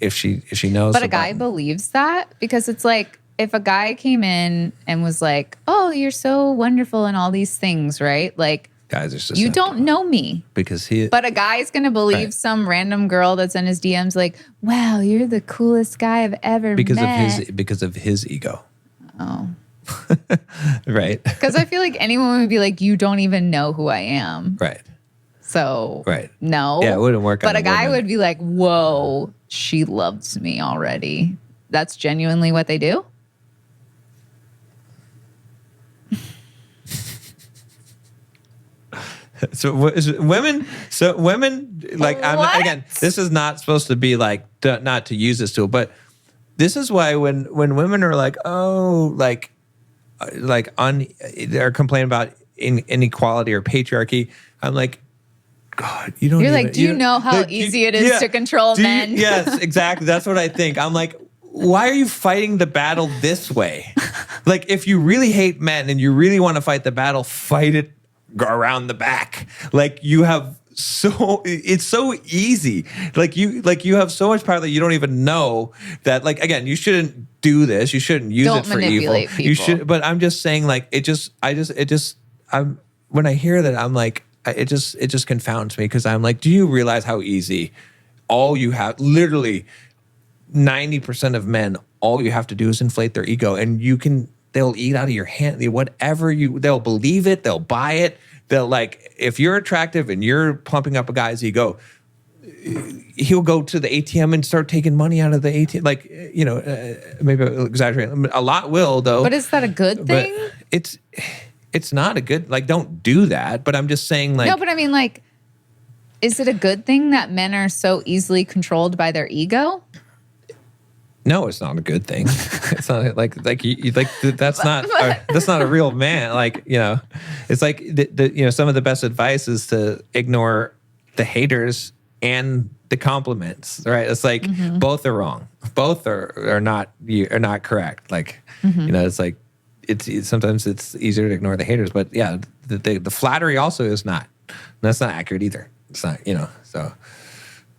if she knows. But a guy believes that because it's like if a guy came in and was like, "Oh, you're so wonderful and all these things," right? Like, guys are susceptible. you don't know me. Because he... But a guy's going to believe some random girl that's in his DMs like, "Wow, you're the coolest guy I've ever met." Because of his ego. Oh. Right. Because I feel like anyone would be like, "You don't even know who I am." Right. So, Right. no. Yeah, it wouldn't work on But a guy woman. would be like, "Whoa, she loves me already." That's genuinely what they do? So women, like, What? again, this is not supposed to be like, not to use this tool, but this is why when women are like, oh, they're complaining about inequality or patriarchy, I'm like, God, you don't. You're even, like, do you know how easy it is to control men? Yes, exactly. That's what I think. I'm like, why are you fighting the battle this way? Like, if you really hate men and you really want to fight the battle, fight it around the back. Like, you have it's so easy. Like you have so much power that you don't even know that. Like, again, you shouldn't do this. You shouldn't use Don't it for evil. manipulate people. You should. But I'm just saying, like, when I hear that, I'm like, it just confounds me, because I'm like, do you realize how easy all you have, literally 90% of men, all you have to do is inflate their ego, and they'll eat out of your hand. They'll believe it. They'll buy it. They'll, like, if you're attractive and you're pumping up a guy's ego, he'll go to the ATM and start taking money out of the ATM. Like, maybe I'll exaggerate. A lot will, though. But is that a good thing? But it's not a good, like, don't do that. But I'm just saying, like, no, but I mean, like, is it a good thing that men are so easily controlled by their ego? no, it's not a good thing. It's not like that's not that's not a real man. Like, it's like some of the best advice is to ignore the haters and the compliments, right? It's like both are wrong. Both are not correct. Like, it's like it's sometimes it's easier to ignore the haters, but yeah, the flattery also is not. That's not accurate either. It's not, so.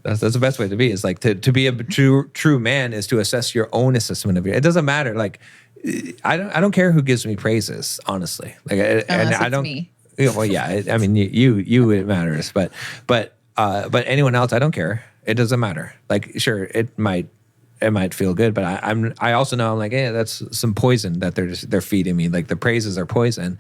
That's the best way to be. Is like to be a true man is to assess your own assessment of you. It doesn't matter. Like, I don't care who gives me praises, honestly. Like, and I don't. Me. Well, yeah. I mean, you it matters, but anyone else, I don't care. It doesn't matter. Like, sure, it might feel good, but I also know, I'm like, yeah, that's some poison that they're feeding me. Like, the praises are poison,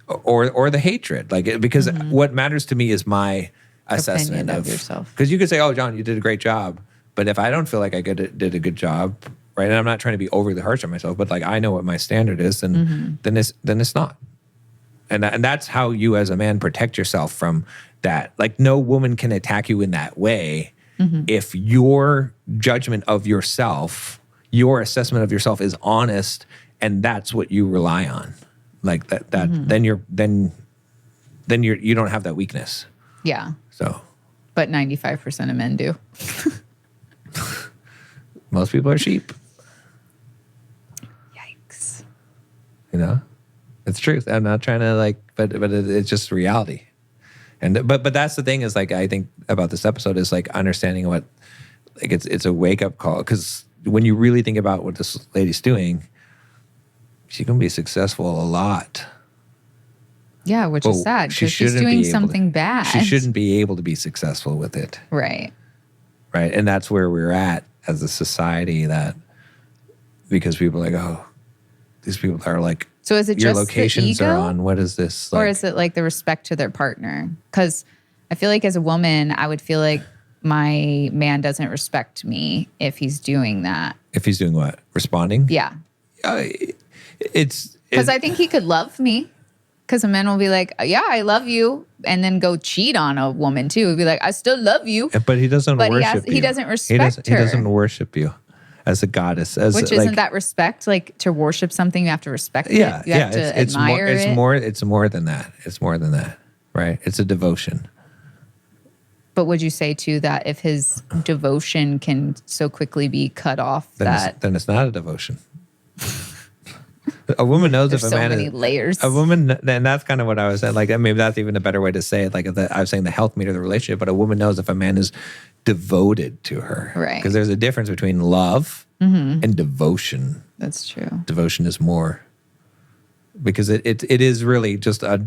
or the hatred. Like, because what matters to me is my assessment of yourself. Because you could say, "Oh, John, you did a great job," but if I don't feel like I did a good job, right? And I'm not trying to be overly harsh on myself, but like, I know what my standard is, and then it's not. And that's how you as a man protect yourself from that. Like, no woman can attack you in that way if your judgment of yourself, your assessment of yourself is honest, and that's what you rely on. Like that then you don't have that weakness. Yeah. So, but 95% of men do. Most people are sheep. Yikes. It's truth. I'm not trying to but it's just reality. And but that's the thing is, like, I think about this episode is like understanding what, like, it's a wake up call, because when you really think about what this lady's doing, she can be successful a lot. Yeah, which is sad, because she's doing something bad. She shouldn't be able to be successful with it. Right. Right. And that's where we're at as a society, because people are like, oh, these people are like, so is it your just locations the ego? are on, what is this? Or is it like the respect to their partner? Because I feel like as a woman, I would feel like my man doesn't respect me if he's doing that. If he's doing what? Responding? Yeah. It's because I think he could love me. Because a man will be like, yeah, I love you, and then go cheat on a woman too. He'll be like, I still love you. But he doesn't worship you. He doesn't respect her. He doesn't worship you as a goddess. Which isn't that respect? Like, to worship something, you have to respect it. You have to admire it. It's more than that. It's more than that, right? It's a devotion. But would you say too that if his devotion can so quickly be cut off, then it's not a devotion. A woman knows There's if a so man many is layers. a woman, and that's kind of what I was saying. Like, maybe that's even a better way to say it. Like, I was saying the health meter of the relationship, but a woman knows if a man is devoted to her, Right. Because there's a difference between love and devotion. That's true. Devotion is more, because it is really just a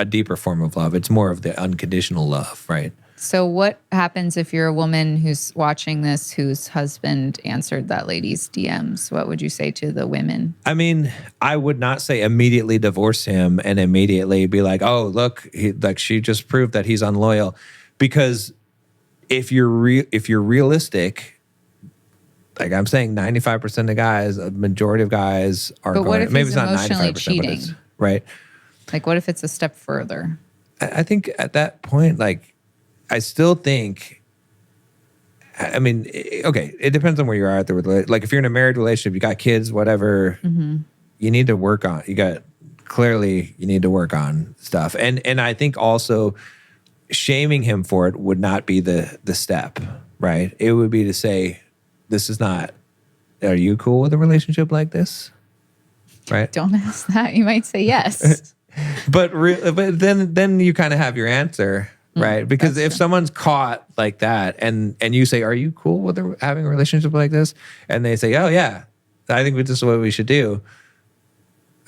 deeper form of love. It's more of the unconditional love, right? So what happens if you're a woman who's watching this, whose husband answered that lady's DMs? What would you say to the women? I mean, I would not say immediately divorce him and immediately be like, oh, look, she just proved that he's unloyal. Because if you're realistic, like I'm saying, 95% of guys, a majority of guys are But what going. if Maybe he's it's not emotionally 95%, cheating? but it's right. Like, what if it's a step further? I think at that point, like, I still think, I mean, okay, it depends on where you are at the relationship. Like, if you're in a married relationship, you got kids, whatever, you need to work on. You need to work on stuff. And I think also shaming him for it would not be the step, right? It would be to say, this is not, are you cool with a relationship like this? Right? Don't ask that. You might say yes. But then you kind of have your answer, right? Because if someone's caught like that and you say, are you cool with having a relationship like this? And they say, oh yeah, I think this is what we should do.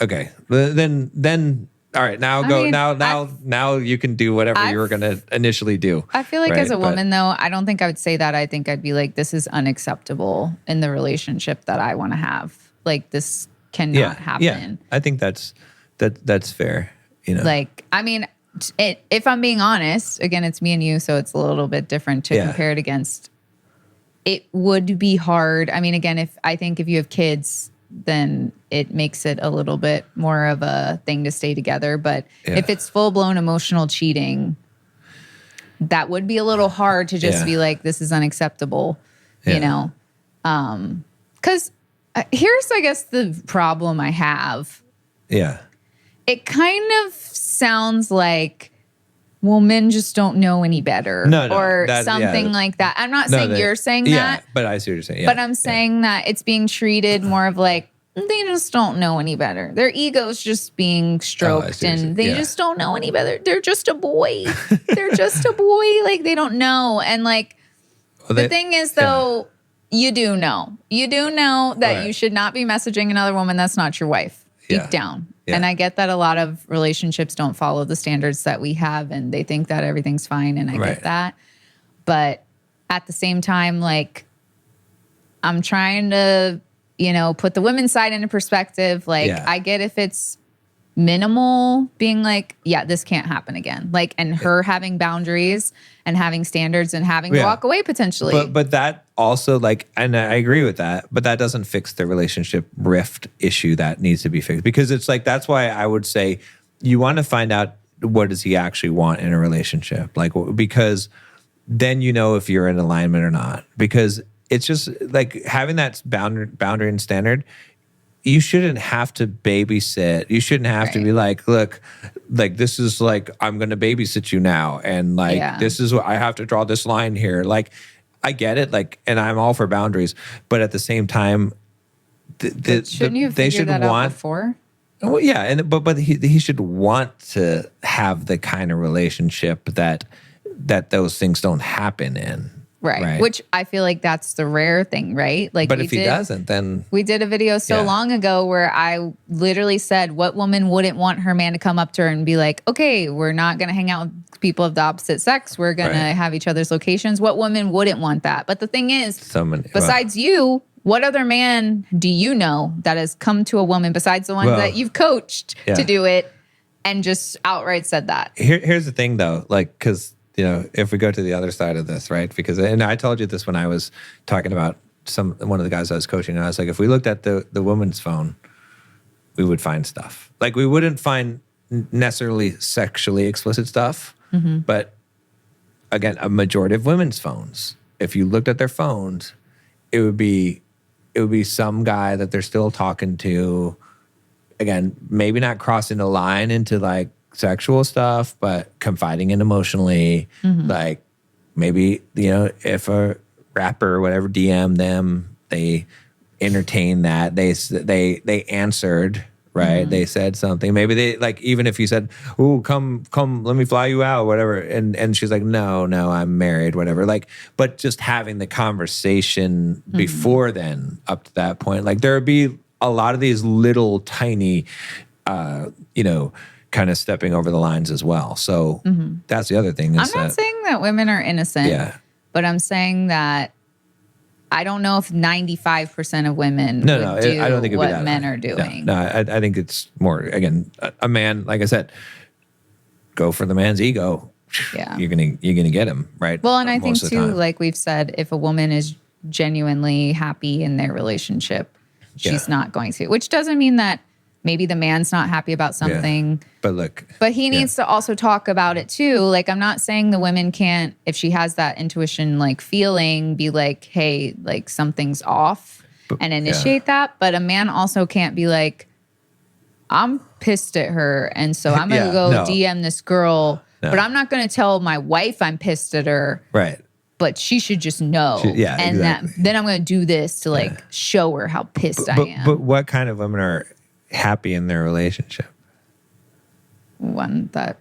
Okay. Then all right, now you can do whatever you were going to initially do. I feel like right? as a woman, though, I don't think I would say that. I think I'd be like, this is unacceptable in the relationship that I want to have. Like, this cannot happen. Yeah, I think that's fair. You know, Like, I mean, if I'm being honest, again, it's me and you, so it's a little bit different to compare it against. It would be hard. I mean, again, if you have kids, then it makes it a little bit more of a thing to stay together. But if it's full-blown emotional cheating, that would be a little hard to just be like, this is unacceptable, you know? Because here's, I guess, the problem I have. Yeah. It kind of sounds like, well, men just don't know any better. Or something like that. I'm not saying you're saying that. Yeah, but I see what you're saying. Yeah, but I'm saying that it's being treated more of like, they just don't know any better. Their ego's just being stroked and they just don't know any better. They're just a boy. They're just a boy. Like, they don't know. And like, the thing is, though, you do know. You do know that you should not be messaging another woman that's not your wife deep down. Yeah. And I get that a lot of relationships don't follow the standards that we have and they think that everything's fine. And I get that. But at the same time, like, I'm trying to, put the women's side into perspective. Like, I get if it's minimal being like, yeah, this can't happen again. Like, and her having boundaries and having standards and having to walk away potentially. But that also, like, and I agree with that, but that doesn't fix the relationship rift issue that needs to be fixed. Because it's like, that's why I would say you want to find out what does he actually want in a relationship. Like, because then you know if you're in alignment or not. Because it's just like having that boundary and standard. You shouldn't have to babysit. You shouldn't have to be like, look, like, this is like, I'm going to babysit you now. And like, this is what I have to draw this line here. Like, I get it. Like, and I'm all for boundaries, but at the same time, shouldn't you have figured that out before? Well, yeah. But he should want to have the kind of relationship that those things don't happen in. Right. Which I feel like that's the rare thing, right? Like, but if he doesn't, then we did a video long ago where I literally said, what woman wouldn't want her man to come up to her and be like, okay, we're not going to hang out with people of the opposite sex. We're going to have each other's locations. What woman wouldn't want that? But the thing is, besides you, what other man do you know that has come to a woman besides the ones that you've coached to do it and just outright said that? Here's the thing, though, like, because if we go to the other side of this, right? Because, and I told you this when I was talking about one of the guys I was coaching, and I was like, if we looked at the woman's phone, we would find stuff. Like, we wouldn't find necessarily sexually explicit stuff, but again, a majority of women's phones, if you looked at their phones, it would be some guy that they're still talking to. Again, maybe not crossing the line into like sexual stuff, but confiding in emotionally. Like, maybe, if a rapper or whatever DM them, they entertain that. They answered, right? They said something. Maybe they like, even if you said, "Ooh, come, let me fly you out," whatever, and she's like, "No, I'm married," whatever. Like, but just having the conversation before then, up to that point, like there would be a lot of these little tiny, kind of stepping over the lines as well. So that's the other thing. I'm not saying that women are innocent, but I'm saying that I don't know if 95% of women do I don't think it'd what be that men high. are doing. No, I think it's more, again, a man, like I said, go for the man's ego. Yeah. You're gonna get him, right? Well, and I think Most of the too, time. like we've said, if a woman is genuinely happy in their relationship, she's not going to. Which doesn't mean that maybe the man's not happy about something. But look. But he needs to also talk about it too. Like, I'm not saying the women can't, if she has that intuition, like feeling, be like, hey, like something's off and initiate that. But a man also can't be like, I'm pissed at her. And so I'm going to go DM this girl. No. But I'm not going to tell my wife I'm pissed at her. Right. But she should just know. And then I'm going to do this to like show her how pissed I am. But what kind of women are happy in their relationship? One that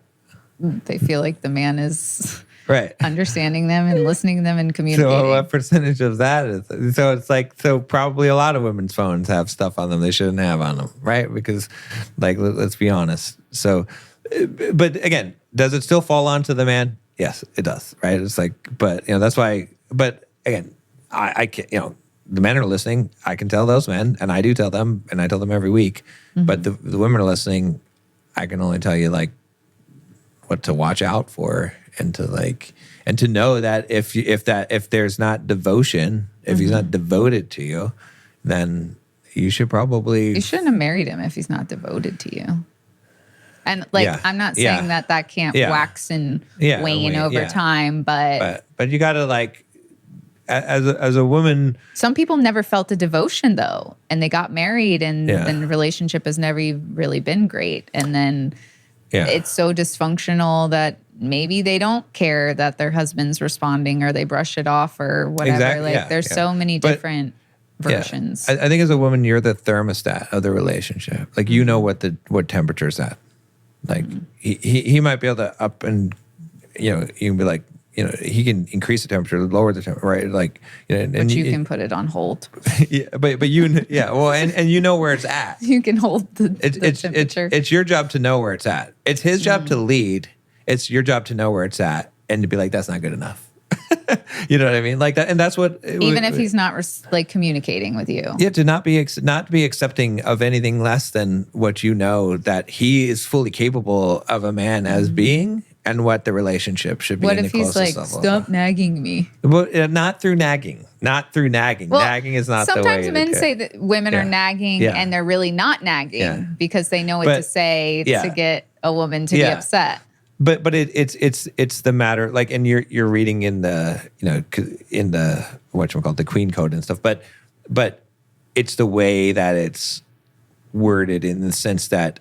they feel like the man is right understanding them and listening to them and communicating. So what percentage of that is? So it's like, so probably a lot of women's phones have stuff on them they shouldn't have on them, right? Because like, let's be honest. So, but again, does it still fall onto the man? Yes, it does, right? It's like, but that's why, but again, I can't, the men are listening. I can tell those men, and I do tell them, and I tell them every week, but the women are listening. I can only tell you like what to watch out for, and to know that if there's not devotion, if he's not devoted to you, then you shouldn't have married him if he's not devoted to you. And like, I'm not saying that can't wax and wane over time, but you got to like, as a woman, some people never felt the devotion though, and they got married, and the relationship has never really been great, and then it's so dysfunctional that maybe they don't care that their husband's responding, or they brush it off, or whatever. Exactly. Like there's so many different versions. I think as a woman, you're the thermostat of the relationship. Like you know what temperature's at. Like he might be able to up and you can be like, he can increase the temperature, lower the temperature, right? Like, but you can put it on hold. but well, and you know where it's at. You can hold the temperature. It's your job to know where it's at. It's his job to lead. It's your job to know where it's at and to be like, that's not good enough. You know what I mean? Like that, and that's what. Even if he's not like communicating with you. Yeah, to not be accepting of anything less than what you know that he is fully capable of a man as being, and what the relationship should be. What in if the he's like, level. stop nagging me? Well, not through nagging. Well, nagging is not the way. Sometimes men say that women are nagging, and they're really not nagging because they know what to say to get a woman to be upset. But it's the matter, like, and you're reading in the whatchamacallit, the Queen Code and stuff, but it's the way that it's worded, in the sense that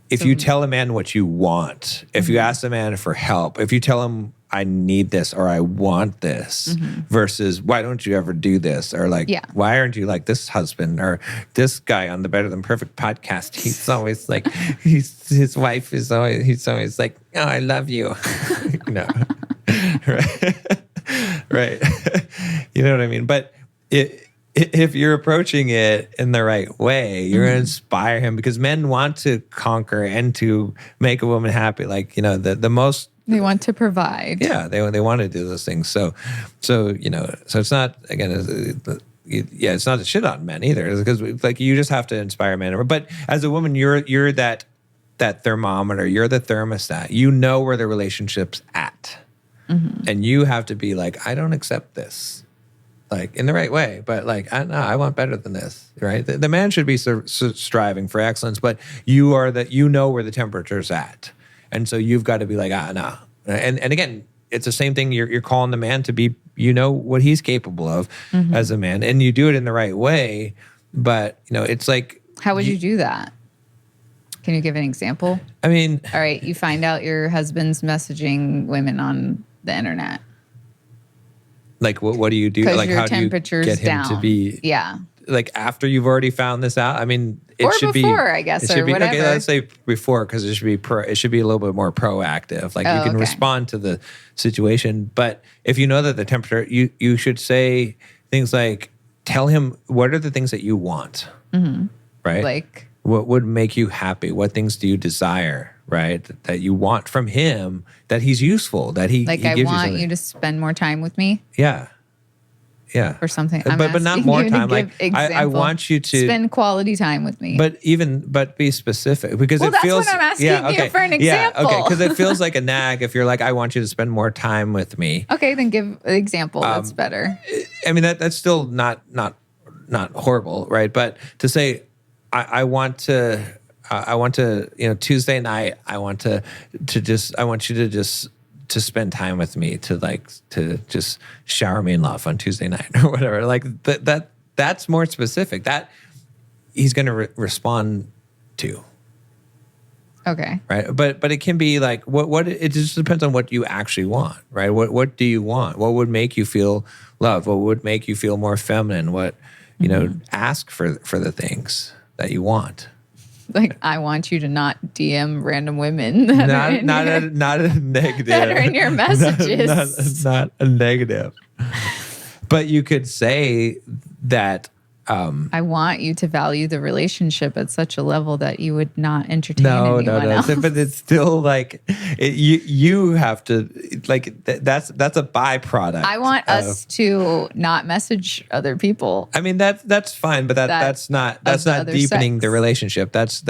if you tell a man what you want, if you ask a man for help, if you tell him I need this or I want this, versus why don't you ever do this, or like why aren't you like this husband, or this guy on the Better Than Perfect podcast, he's always like his wife is always like, oh, I love you. No. right. You know what I mean? But if you're approaching it in the right way, you're going to inspire him, because men want to conquer and to make a woman happy. Like, the most, they want to provide. Yeah, they want to do those things. So it's not, again, it's not a shit on men either. It's because like you just have to inspire men. But as a woman, you're that thermometer. You're the thermostat. You know where the relationship's at, and you have to be like, I don't accept this, like in the right way. But like, I want better than this, right? The man should be striving for excellence, but you know where the temperature's at. And so you've got to be like, no. And again, it's the same thing. You're calling the man to be, what he's capable of as a man, and you do it in the right way. But it's like, how would you do that? Can you give an example? I mean, all right, you find out your husband's messaging women on the internet. Like, what do you do? Because Like, your how do you temperature's get him down. to be? Yeah. Like after you've already found this out. I mean, it Or should before, be. I guess, it should or be, whatever. Okay, let's say before, because it should be it should be a little bit more proactive. Like you can okay. respond to the situation, but if you know that the temperature, you should say things like, tell him what are the things that you want, right? Like, what would make you happy? What things do you desire, right? That you want from him, that he's useful, that he like he I gives want you you to spend more time with me yeah. or something. I'm but not asking more you to time. give Like I example. want you to spend quality time with me. But be specific because Well, it that's feels. what I'm asking you for an example. Yeah, okay, because it feels like a nag if you're like, I want you to spend more time with me. Okay, then give an example. That's better. I mean that's still not horrible, right? But to say, I want to, Tuesday night, I want you to just to spend time with me, to just shower me in love on Tuesday night or whatever. Like that's more specific. That he's going to respond to. Okay. Right. But it can be like what it just depends on what you actually want, right? What do you want? What would make you feel loved? What would make you feel more feminine? What, ask for the things that you want. Like, I want you to not DM random women that are in Not your, a negative. that are in your messages. Not a negative. But you could say that I want you to value the relationship at such a level that you would not entertain anyone else. But it's still like you have to like that's a byproduct. I want us to not message other people. I mean that's fine, but that's not deepening sex. the relationship. That's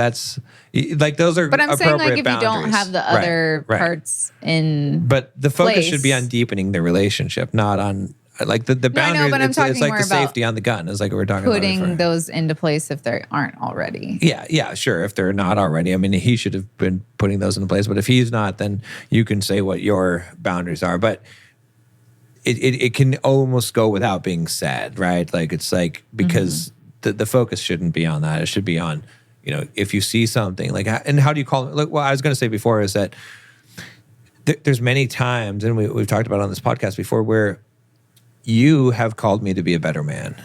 like those are. But I'm saying, like, if you don't boundaries. have the other Right. parts in But the focus should be place. on deepening the relationship, not on like the I know, boundaries. but I'm it's talking like more the about safety on the gun is like what we're talking about. putting before. those into place if they aren't already. Yeah, sure. If they're not already, I mean, he should have been putting those into place. But if he's not, then you can say what your boundaries are. But it can almost go without being said, right? Like it's like because the focus shouldn't be on that. It should be on, if you see something like, and how do you call it? Like, what I was going to say before is that there's many times, and we've talked about it on this podcast before, where you have called me to be a better man.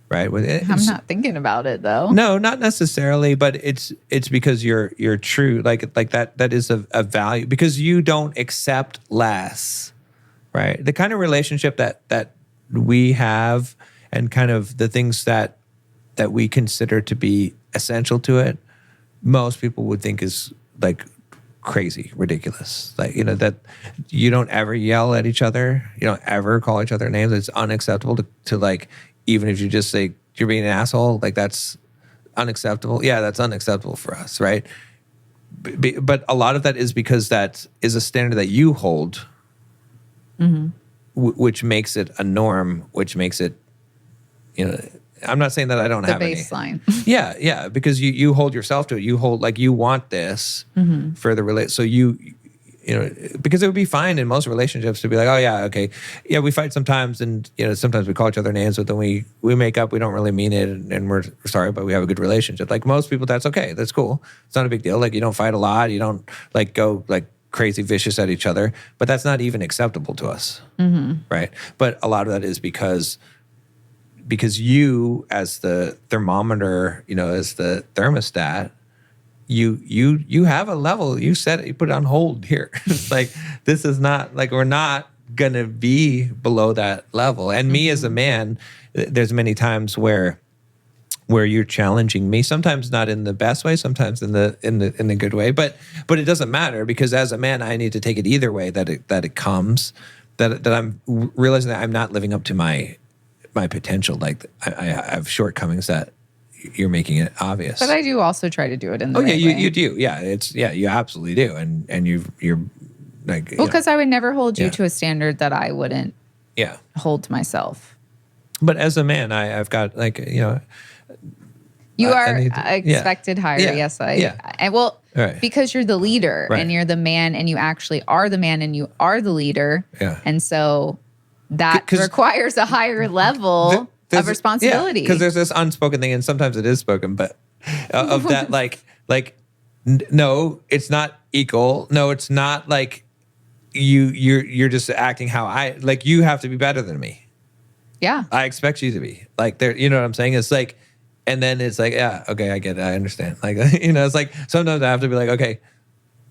Right. I'm not thinking about it though. No, not necessarily, but it's because you're true. Like that is a value because you don't accept less, right? The kind of relationship that we have and kind of the things that we consider to be essential to it, most people would think is like crazy, ridiculous. Like, that you don't ever yell at each other. You don't ever call each other names. It's unacceptable to like, even if you just say you're being an asshole, like that's unacceptable. Yeah, that's unacceptable for us, right? But a lot of that is because that is a standard that you hold, which makes it a norm, which makes it, I'm not saying that I don't The have baseline. any. Yeah, because you hold yourself to it. You hold like you want this for the relate. So because it would be fine in most relationships to be like, oh yeah, okay, yeah, we fight sometimes, and sometimes we call each other names, but then we make up. We don't really mean it, and we're sorry, but we have a good relationship. Like most people, that's okay. That's cool. It's not a big deal. Like you don't fight a lot. You don't like go like crazy vicious at each other. But that's not even acceptable to us, right? But a lot of that is because you, as the thermometer, as the thermostat, you have a level. You set it, you put it on hold here. Like this is not like we're not gonna be below that level. And me as a man, there's many times where you're challenging me. Sometimes not in the best way. Sometimes in the good way. But it doesn't matter because as a man, I need to take it either way that it comes. That I'm realizing that I'm not living up to my potential. Like I have shortcomings that you're making it obvious. But I do also try to do it in the right way. You do. Yeah, you absolutely do. And you're like because I would never hold you to a standard that I wouldn't hold to myself. But as a man, I've got like you are expected higher. Yeah. Yes, and right. because you're the leader and you're the man, and you actually are the man, and you are the leader. Yeah. And so that requires a higher level of responsibility. Because there's this unspoken thing, and sometimes it is spoken, but of that, like no, it's not equal. No, it's not like you're just acting how I like. You have to be better than me. Yeah. I expect you to be like there. You know what I'm saying? It's like, and then it's like, yeah, okay, I get it. I understand. Like, it's like sometimes I have to be like, okay,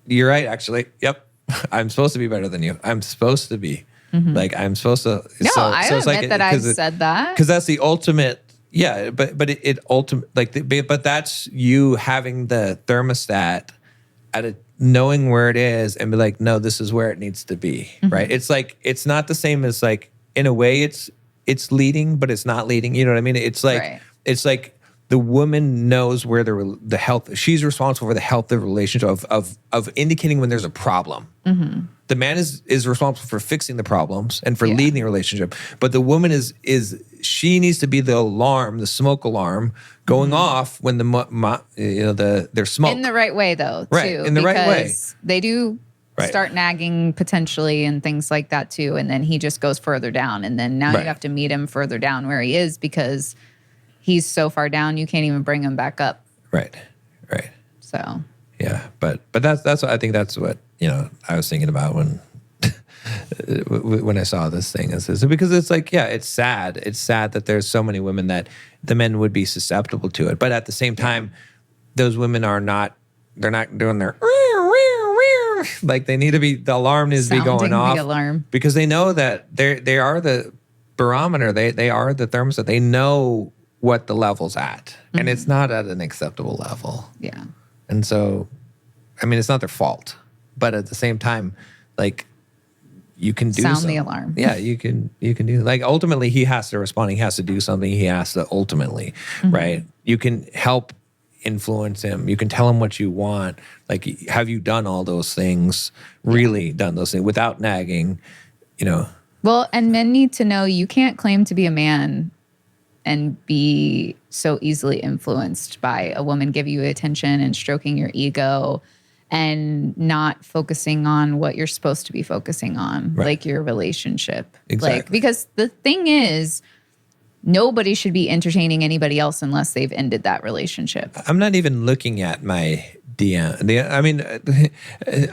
you're right. Actually, yep. I'm supposed to be better than you. I'm supposed to be like, I'm supposed to. No, so, I it's admit like, that I've said that. Because that's the ultimate. Yeah. But it ultimate, but that's you having the thermostat at a, knowing where it is and be like, no, this is where it needs to be. Right. It's like, it's not the same as like, in a way it's leading, but it's not leading. You know what I mean? It's like, it's like, the woman knows where the health. She's responsible for the health of the relationship of indicating when there's a problem. The man is responsible for fixing the problems and for leading the relationship. But the woman is she needs to be the alarm, the smoke alarm going off when there's smoke In the right way, though, right too, in the right way. They do start nagging potentially and things like that too, and then he just goes further down, and then now you have to meet him further down where he is because he's so far down you can't even bring him back up. Right. So yeah, but that's what I think. That's what I was thinking about when I saw this thing. Is because it's like, yeah, it's sad. It's sad that there's so many women that the men would be susceptible to it, but at the same time, those women are not. They're not doing their like they need to be. The alarm needs to be going off. The alarm, because they know that they are the barometer. They are the thermostat. They know what the level's at, and it's not at an acceptable level. Yeah. And so, I mean, it's not their fault, but at the same time, like, you can do sound the alarm. Yeah, you can do, like, ultimately he has to respond. He has to do something. He has to ultimately, right? You can help influence him. You can tell him what you want. Like, have you done all those things? Really done those things without nagging, Well, and men need to know you can't claim to be a man and be so easily influenced by a woman giving you attention and stroking your ego and not focusing on what you're supposed to be focusing on, like your relationship. Exactly. Like, because the thing is, nobody should be entertaining anybody else unless they've ended that relationship. I'm not even looking at my DM. I mean,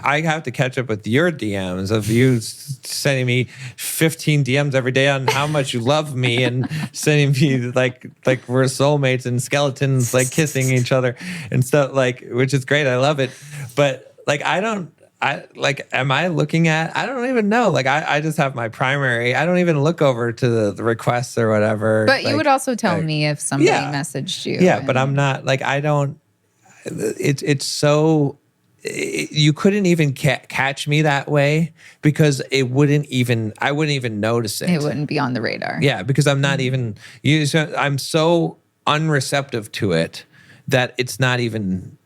I have to catch up with your DMs of you sending me 15 DMs every day on how much you love me and sending me like we're soulmates and skeletons like kissing each other and stuff, like, which is great. I love it. But like, am I looking at, I don't even know. Like, I just have my primary. I don't even look over to the requests or whatever. But you would also tell me if somebody messaged you. Yeah, but I'm not, like, I don't. It's so you couldn't even catch me that way because I wouldn't even notice it. It wouldn't be on the radar. Yeah, because I'm not even. I'm so unreceptive to it that it's not even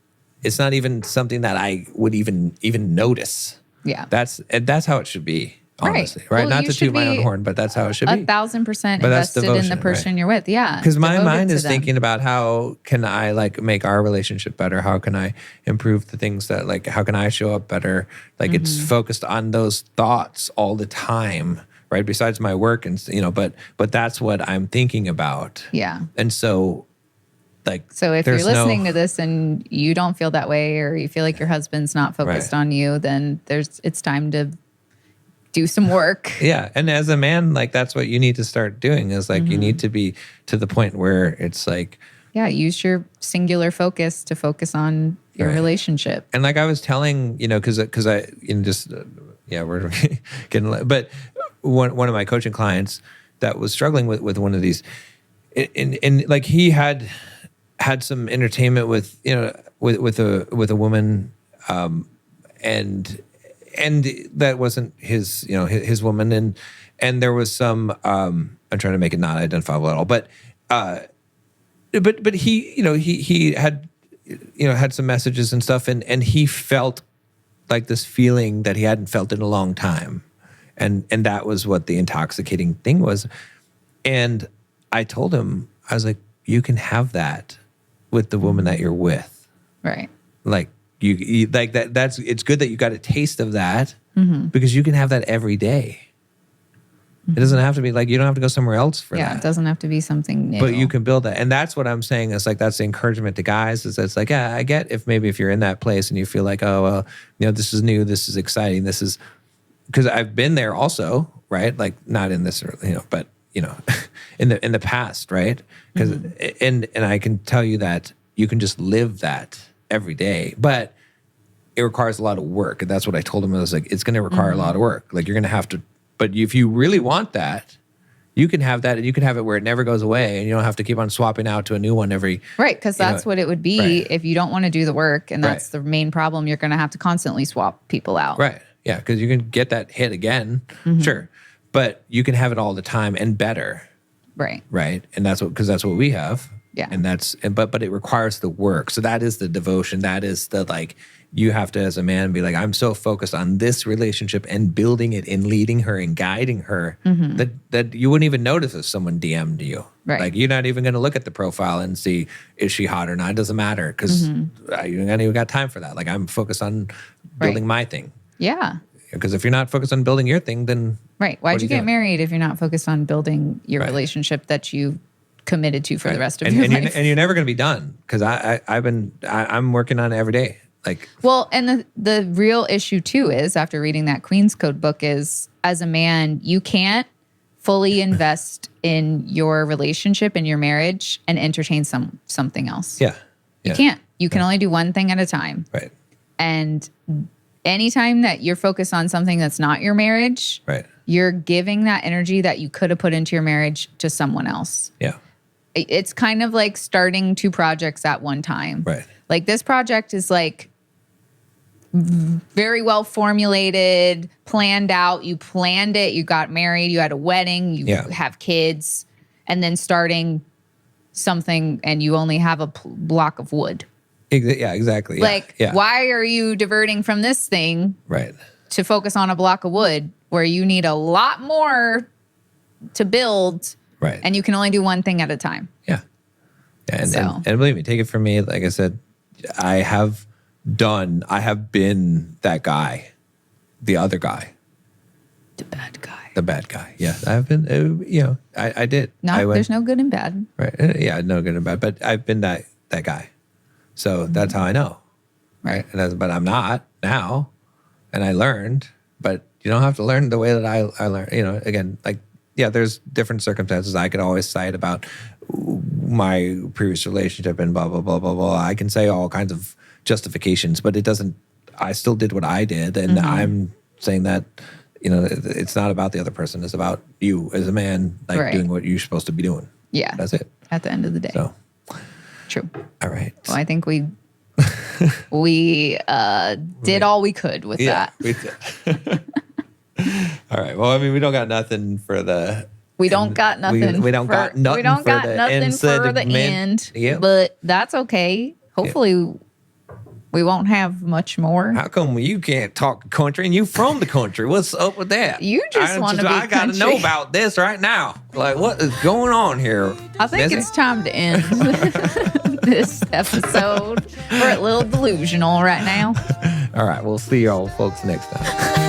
something that I would even notice. Yeah, that's how it should be. Honestly, right? Well, not to toot my own horn, but that's how it should be. 1,000% invested in the person you're with. Yeah. Because my mind is thinking about how can I like make our relationship better? How can I improve the things that, like, how can I show up better? Like, it's focused on those thoughts all the time, right? Besides my work and, but that's what I'm thinking about. Yeah. And so, like, so if you're listening to this and you don't feel that way, or you feel like your husband's not focused on you, then it's time to do some work. Yeah. And as a man, like, that's what you need to start doing is like, you need to be to the point where it's like, yeah, use your singular focus to focus on your relationship. And like I was telling, cause I, we're getting, but one of my coaching clients that was struggling with one of these, and like he had some entertainment with a woman, and that wasn't his, his woman. And there was some, I'm trying to make it not identifiable at all, but he, he had, had some messages and stuff, and he felt like this feeling that he hadn't felt in a long time. And that was what the intoxicating thing was. And I told him, I was like, you can have that with the woman that you're with. Right. Like, you like that. It's good that you got a taste of that because you can have that every day. It doesn't have to be like, you don't have to go somewhere else for that. Yeah, it doesn't have to be something new. But you can build that. And that's what I'm saying. It's like, that's the encouragement to guys is it's like, yeah, I get if you're in that place and you feel like, oh, well, this is new, this is exciting, this is because I've been there also, right? Like not in this, but in the past, right? Because and I can tell you that you can just live that every day, but it requires a lot of work. And that's what I told him. I was like, it's going to require a lot of work. Like you're going to have to, but if you really want that, you can have that, and you can have it where it never goes away, and you don't have to keep on swapping out to a new one every. Right, because that's what it would be if you don't want to do the work, and that's the main problem. You're going to have to constantly swap people out. Right. Yeah, because you can get that hit again, sure, but you can have it all the time and better. Right. Right, and that's what we have. Yeah, and but it requires the work. So that is the devotion. That is the like. You have to, as a man, be like, I'm so focused on this relationship and building it and leading her and guiding her that you wouldn't even notice if someone DM'd you. Right. Like, you're not even going to look at the profile and see, is she hot or not? It doesn't matter because I ain't even got time for that. Like, I'm focused on building my thing. Yeah. Because if you're not focused on building your thing, then Why'd you get married if you're not focused on building your relationship that you committed to for the rest of your life? And you're never going to be done because I'm working on it every day. Like, well, and the real issue too is, after reading that Queen's Code book, is as a man, you can't fully invest in your relationship and your marriage and entertain something else. Yeah. You can't. You can only do one thing at a time. Right. And anytime that you're focused on something that's not your marriage, you're giving that energy that you could have put into your marriage to someone else. Yeah. It's kind of like starting 2 projects at one time. Right. Like, this project is like very well formulated, planned out. You planned it. You got married. You had a wedding. You have kids. And then starting something and you only have a block of wood. Yeah, exactly. Like, why are you diverting from this thing to focus on a block of wood where you need a lot more to build, and you can only do one thing at a time? Yeah. And believe me, take it from me, like I said, I have been that guy, the other guy. The bad guy. The bad guy. Yeah. I've been, I did. There's no good and bad. Right. Yeah, no good and bad. But I've been that guy. So that's how I know. Right. But I'm not now. And I learned. But you don't have to learn the way that I learned. Again, like, there's different circumstances. I could always cite about my previous relationship and blah, blah, blah, blah, blah. I can say all kinds of justifications, but it doesn't, I still did what I did. And I'm saying that, it's not about the other person. It's about you as a man, like doing what you're supposed to be doing. Yeah. That's it. At the end of the day. So. True. All right. Well, I think we did all we could with that. We did. All right. Well, I mean, we don't got nothing for the... We don't got nothing. We don't got nothing for the end. Yep. But that's okay. Hopefully, we won't have much more. How come you can't talk country and you from the country? What's up with that? You just want to be I got to know about this right now. Like, what is going on here? I think it's time to end this episode. We're a little delusional right now. All right. We'll see y'all folks next time.